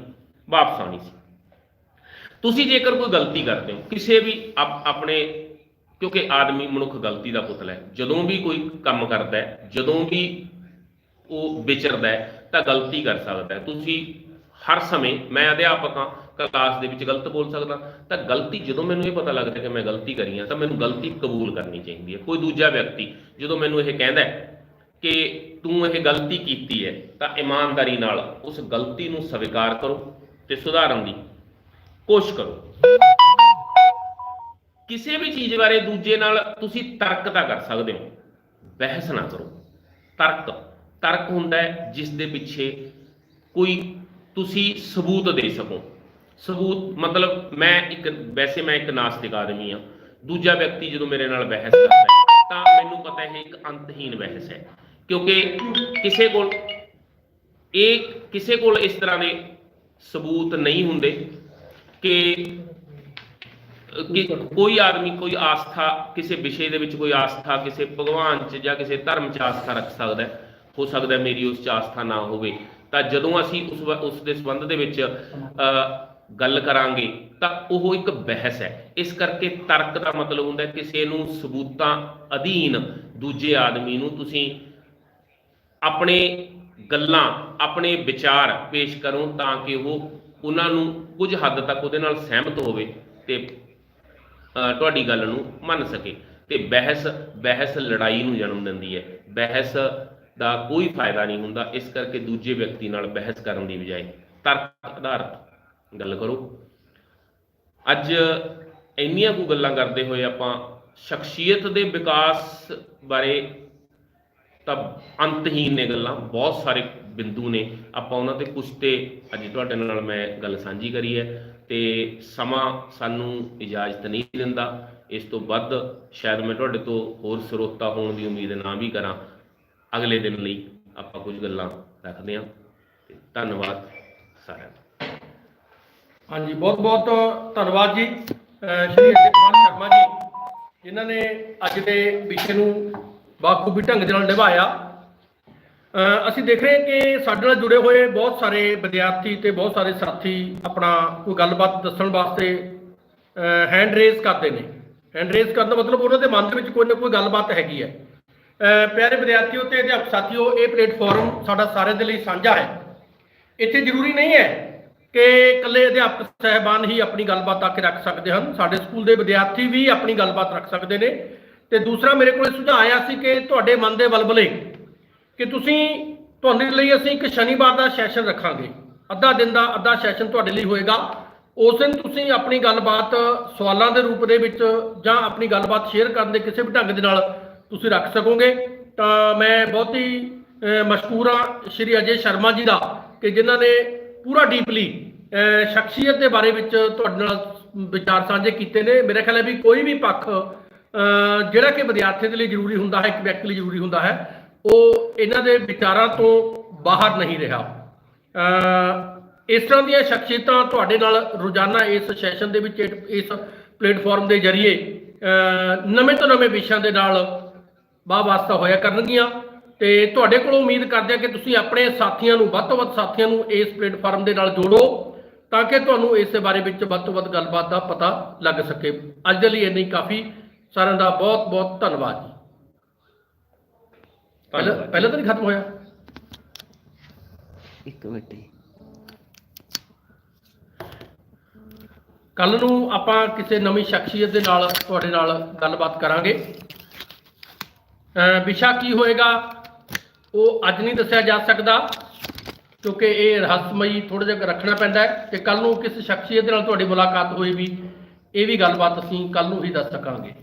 ਵਾਪਸ ਆਉਣੀ ਸੀ। ਤੁਸੀਂ ਜੇਕਰ ਕੋਈ ਗਲਤੀ ਕਰਦੇ ਹੋ ਕਿਸੇ ਵੀ ਆਪਣੇ, ਕਿਉਂਕਿ ਆਦਮੀ ਮਨੁੱਖ ਗਲਤੀ ਦਾ ਪੁਤਲਾ ਹੈ, ਜਦੋਂ ਵੀ ਕੋਈ ਕੰਮ ਕਰਦਾ ਹੈ, ਜਦੋਂ ਵੀ ਉਹ ਵਿਚਰਦਾ ਹੈ ਤਾਂ ਗਲਤੀ ਕਰ ਸਕਦਾ ਹੈ। ਤੁਸੀਂ ਹਰ ਸਮੇਂ, ਮੈਂ ਅਧਿਆਪਕ ਹਾਂ, ਕਲਾਸ ਦੇ ਵਿੱਚ ਗਲਤ ਬੋਲ ਸਕਦਾ, ਤਾਂ ਗਲਤੀ ਜਦੋਂ ਮੈਨੂੰ ਇਹ ਪਤਾ ਲੱਗਦਾ ਕਿ ਮੈਂ ਗਲਤੀ ਕਰੀ ਹਾਂ ਤਾਂ ਮੈਨੂੰ ਗਲਤੀ ਕਬੂਲ ਕਰਨੀ ਚਾਹੀਦੀ ਹੈ। ਕੋਈ ਦੂਜਾ ਵਿਅਕਤੀ ਜਦੋਂ ਮੈਨੂੰ ਇਹ ਕਹਿੰਦਾ ਕਿ ਤੂੰ ਇਹ ਗਲਤੀ ਕੀਤੀ ਹੈ ਤਾਂ ਇਮਾਨਦਾਰੀ ਨਾਲ ਉਸ ਗਲਤੀ ਨੂੰ ਸਵੀਕਾਰ ਕਰੋ ਤੇ ਸੁਧਾਰਨ ਦੀ ਕੋਸ਼ਿਸ਼ ਕਰੋ। ਕਿਸੇ ਵੀ ਚੀਜ਼ ਬਾਰੇ ਦੂਜੇ ਨਾਲ ਤੁਸੀਂ ਤਰਕ ਤਾਂ ਕਰ ਸਕਦੇ ਹੋ, ਬਹਿਸ ਨਾ ਕਰੋ। ਤਰਕ ਹੁੰਦਾ ਹੈ ਜਿਸ ਦੇ ਪਿੱਛੇ ਕੋਈ ਤੁਸੀਂ ਸਬੂਤ ਦੇ ਸਕੋ। ਸਬੂਤ ਮਤਲਬ ਵੈਸੇ ਮੈਂ ਇੱਕ ਨਾਸਤਿਕ ਆਦਮੀ ਹਾਂ। ਦੂਜਾ ਵਿਅਕਤੀ ਜਦੋਂ ਮੇਰੇ ਨਾਲ ਬਹਿਸ ਕਰਦਾ ਹੈ ਤਾਂ ਮੈਨੂੰ ਪਤਾ ਇਹ ਇੱਕ ਅੰਤਹੀਨ ਬਹਿਸ ਹੈ, ਕਿਉਂਕਿ ਕਿਸੇ ਕੋਲ ਇਸ ਤਰ੍ਹਾਂ ਦੇ ਸਬੂਤ ਨਹੀਂ ਹੁੰਦੇ ਕਿ ਕੋਈ ਆਦਮੀ ਕੋਈ ਆਸਥਾ, ਕਿਸੇ ਵਿਸ਼ੇ ਦੇ ਵਿੱਚ ਕੋਈ ਆਸਥਾ, ਕਿਸੇ ਭਗਵਾਨ 'ਚ ਜਾਂ ਕਿਸੇ ਧਰਮ 'ਚ ਆਸਥਾ ਰੱਖ ਸਕਦਾ ਹੈ। ਹੋ ਸਕਦਾ ਮੇਰੀ ਉਸ 'ਚ ਆਸਥਾ ਨਾ ਹੋਵੇ, ਤਾਂ ਜਦੋਂ ਅਸੀਂ ਉਸ ਦੇ ਸੰਬੰਧ ਦੇ ਵਿੱਚ ਗੱਲ ਕਰਾਂਗੇ ਤਾਂ ਉਹ ਇੱਕ ਬਹਿਸ ਹੈ। ਇਸ ਕਰਕੇ ਤਰਕ ਦਾ ਮਤਲਬ ਹੁੰਦਾ ਕਿਸੇ ਨੂੰ ਸਬੂਤਾਂ ਅਧੀਨ ਦੂਜੇ ਆਦਮੀ ਨੂੰ ਤੁਸੀਂ ਆਪਣੇ ਗੱਲਾਂ, ਆਪਣੇ ਵਿਚਾਰ ਪੇਸ਼ ਕਰੋ ਤਾਂ ਕਿ ਉਹਨਾਂ ਨੂੰ ਕੁਝ ਹੱਦ ਤੱਕ ਉਹਦੇ ਨਾਲ ਸਹਿਮਤ ਹੋਵੇ ਤੇ ਤੁਹਾਡੀ ਗੱਲ ਨੂੰ ਮੰਨ ਸਕੇ। ਤੇ ਬਹਿਸ ਲੜਾਈ ਨੂੰ ਜਨਮ ਦਿੰਦੀ ਹੈ। ਬਹਿਸ ਦਾ ਕੋਈ ਫਾਇਦਾ ਨਹੀਂ ਹੁੰਦਾ। ਇਸ ਕਰਕੇ ਦੂਜੇ ਵਿਅਕਤੀ ਨਾਲ ਬਹਿਸ ਕਰਨ ਦੀ ਬਜਾਏ ਤਰਕ ਆਧਾਰਿਤ ਗੱਲ ਕਰੋ। ਅੱਜ ਇੰਨੀਆਂ ਕੁ ਗੱਲਾਂ ਕਰਦੇ ਹੋਏ ਆਪਾਂ ਸ਼ਖਸੀਅਤ ਦੇ ਵਿਕਾਸ ਬਾਰੇ ਤਾਂ ਅੰਤਹੀਨ ਨੇ ਗੱਲਾਂ, ਬਹੁਤ ਸਾਰੇ ਬਿੰਦੂ ਨੇ, ਆਪਾਂ ਉਹਨਾਂ ਤੇ ਕੁਛ ਤੇ ਅੱਜ ਤੁਹਾਡੇ ਨਾਲ ਮੈਂ ਗੱਲ ਸਾਂਝੀ ਕਰੀ ਹੈ ਤੇ ਸਮਾਂ ਸਾਨੂੰ ਇਜਾਜ਼ਤ ਨਹੀਂ ਦਿੰਦਾ। ਇਸ ਤੋਂ ਵੱਧ ਸ਼ਾਇਦ ਮੈਂ ਤੁਹਾਡੇ ਤੋਂ ਹੋਰ ਸਰੋਤਾ ਹੋਣ ਦੀ ਉਮੀਦ ਨਾ ਵੀ ਕਰਾਂ। ਅਗਲੇ ਦਿਨ ਲਈ ਆਪਾਂ ਕੁਝ ਗੱਲਾਂ ਰੱਖਦੇ ਹਾਂ ਤੇ ਧੰਨਵਾਦ ਸਾਰਿਆਂ ਦਾ। ਹਾਂਜੀ, ਬਹੁਤ ਬਹੁਤ ਧੰਨਵਾਦ ਜੀ ਸ਼੍ਰੀ ਅਜੇ ਕੁਮਾਰ ਸ਼ਰਮਾ ਜੀ, ਜਿਨ੍ਹਾਂ ਨੇ ਅੱਜ ਦੇ ਵਿਸ਼ੇ ਨੂੰ ਬਾਖੂਬੀ ਢੰਗ ਦੇ ਨਾਲ ਨਿਭਾਇਆ। ਅਸੀਂ ਦੇਖ ਰਹੇ ਹਾਂ ਕਿ ਸਾਡੇ ਨਾਲ ਜੁੜੇ ਹੋਏ ਬਹੁਤ ਸਾਰੇ ਵਿਦਿਆਰਥੀ ਤੇ ਬਹੁਤ ਸਾਰੇ ਸਾਥੀ ਆਪਣਾ ਕੋਈ ਗੱਲਬਾਤ ਦੱਸਣ ਵਾਸਤੇ ਹੈਂਡ ਰੇਜ਼ ਕਰਦੇ ਨੇ। ਹੈਂਡ ਰੇਜ਼ ਕਰਨ ਦਾ ਮਤਲਬ ਉਹਨਾਂ ਦੇ ਮਨ ਦੇ ਵਿੱਚ ਕੋਈ ਨਾ ਕੋਈ ਗੱਲਬਾਤ ਹੈਗੀ ਹੈ। ਪਿਆਰੇ ਵਿਦਿਆਰਥੀਓ ਤੇ ਅਧਿਆਪਕ ਸਾਥੀਓ, ਇਹ ਪਲੇਟਫਾਰਮ ਸਾਡਾ ਸਾਰਿਆਂ ਦੇ ਲਈ ਸਾਂਝਾ ਹੈ। ਇੱਥੇ ਜ਼ਰੂਰੀ ਨਹੀਂ ਹੈ ਕਿ ਇਕੱਲੇ ਅਧਿਆਪਕ ਸਾਹਿਬਾਨ ਹੀ ਆਪਣੀ ਗੱਲਬਾਤ ਆ ਕੇ ਰੱਖ ਸਕਦੇ ਹਨ। ਸਾਡੇ ਸਕੂਲ ਦੇ ਵਿਦਿਆਰਥੀ ਵੀ ਆਪਣੀ ਗੱਲਬਾਤ ਰੱਖ ਸਕਦੇ ਨੇ। ਤੇ ਦੂਸਰਾ ਮੇਰੇ ਕੋਲ ਸੁਝਾਅ ਆਇਆ ਸੀ ਕਿ ਤੁਹਾਡੇ ਮਨ ਦੇ ਵਲਵਲੇ ਕਿ ਤੁਹਾਡੇ ਲਈ ਅਸੀਂ ਇੱਕ ਸ਼ਨੀਵਾਰ ਦਾ ਸੈਸ਼ਨ ਰੱਖਾਂਗੇ, ਅੱਧਾ ਦਿਨ ਦਾ ਅੱਧਾ ਸੈਸ਼ਨ ਤੁਹਾਡੇ ਲਈ ਹੋਏਗਾ। ਉਸ ਦਿਨ ਤੁਸੀਂ ਆਪਣੀ ਗੱਲਬਾਤ ਸਵਾਲਾਂ ਦੇ ਰੂਪ ਦੇ ਵਿੱਚ ਜਾਂ ਆਪਣੀ ਗੱਲਬਾਤ ਸ਼ੇਅਰ ਕਰਨ ਦੇ ਕਿਸੇ ਵੀ ਢੰਗ ਦੇ ਨਾਲ ਤੁਸੀਂ ਰੱਖ ਸਕੋਗੇ। ਤਾਂ ਮੈਂ ਬਹੁਤ ਹੀ ਮਸ਼ਕੂਰ ਹਾਂ ਸ਼੍ਰੀ ਅਜੇ ਸ਼ਰਮਾ ਜੀ ਦਾ ਕਿ ਜਿਨ੍ਹਾਂ ਨੇ ਪੂਰਾ ਡੀਪਲੀ ਸ਼ਖਸੀਅਤ ਦੇ ਬਾਰੇ ਵਿੱਚ ਤੁਹਾਡੇ ਨਾਲ ਵਿਚਾਰ ਸਾਂਝੇ ਕੀਤੇ ਨੇ। ਮੇਰਾ ਖਿਆਲ ਹੈ ਵੀ ਕੋਈ ਵੀ ਪੱਖ ਜਿਹੜਾ ਕਿ ਵਿਦਿਆਰਥੀਆਂ ਦੇ ਲਈ ਜ਼ਰੂਰੀ ਹੁੰਦਾ ਹੈ, ਇੱਕ ਵਿਅਕਤੀ ਲਈ ਜ਼ਰੂਰੀ ਹੁੰਦਾ ਹੈ, ਉਹ ਇਹਨਾਂ ਦੇ ਵਿਚਾਰਾਂ ਤੋਂ ਬਾਹਰ ਨਹੀਂ ਰਿਹਾ। ਇਸ ਤਰ੍ਹਾਂ ਦੀਆਂ ਸ਼ਖਸੀਅਤਾਂ ਤੁਹਾਡੇ ਨਾਲ ਰੋਜ਼ਾਨਾ ਇਸ ਸੈਸ਼ਨ ਦੇ ਵਿੱਚ ਇਸ ਪਲੇਟਫਾਰਮ ਦੇ ਜ਼ਰੀਏ ਨਵੇਂ ਤੋਂ ਨਵੇਂ ਵਿਸ਼ਿਆਂ ਦੇ ਨਾਲ ਵਾਹ ਵਾਸਤਾ ਹੋਇਆ ਕਰਨਗੀਆਂ। ਤੇ ਤੁਹਾਡੇ ਕੋਲੋਂ ਉਮੀਦ ਕਰਦੇ ਹਾਂ ਕਿ ਤੁਸੀਂ ਆਪਣੇ ਸਾਥੀਆਂ ਨੂੰ, ਵੱਧ ਤੋਂ ਵੱਧ ਸਾਥੀਆਂ ਨੂੰ ਇਸ ਪਲੇਟਫਾਰਮ ਦੇ ਨਾਲ ਜੋੜੋ ਤਾਂ ਕਿ ਤੁਹਾਨੂੰ ਇਸ ਦੇ ਬਾਰੇ ਵਿੱਚ ਵੱਧ ਤੋਂ ਵੱਧ ਗੱਲਬਾਤ ਦਾ ਪਤਾ ਲੱਗ ਸਕੇ। ਅੱਜ ਦੇ ਲਈ ਇੰਨਾ ਹੀ ਕਾਫੀ। ਸਾਰਿਆਂ ਦਾ ਬਹੁਤ ਬਹੁਤ ਧੰਨਵਾਦ ਜੀ। ਪਹਿਲਾਂ ਤਾਂ ਨਹੀਂ ਖਤਮ ਹੋਇਆ? ਇੱਕ ਮਿੰਟ ਜੀ। ਕੱਲ ਨੂੰ ਆਪਾਂ ਕਿਸੇ ਨਵੀਂ ਸ਼ਖਸੀਅਤ ਦੇ ਨਾਲ ਤੁਹਾਡੇ ਨਾਲ ਗੱਲਬਾਤ ਕਰਾਂਗੇ। ਵਿਸ਼ਾ ਕੀ ਹੋਏਗਾ ਉਹ ਅੱਜ ਨਹੀਂ ਦੱਸਿਆ ਜਾ ਸਕਦਾ ਕਿਉਂਕਿ ਇਹ ਰਹੱਸਮਈ ਥੋੜ੍ਹਾ ਜਿਹਾ ਰੱਖਣਾ ਪੈਂਦਾ ਹੈ। ਤੇ ਕੱਲ ਨੂੰ ਕਿਸ ਸ਼ਖਸੀਅਤ ਦੇ ਨਾਲ ਤੁਹਾਡੀ ਮੁਲਾਕਾਤ ਹੋਏਗੀ ਇਹ ਵੀ ਗੱਲਬਾਤ ਅਸੀਂ ਕੱਲ ਨੂੰ ਹੀ ਦੱਸ ਸਕਾਂਗੇ।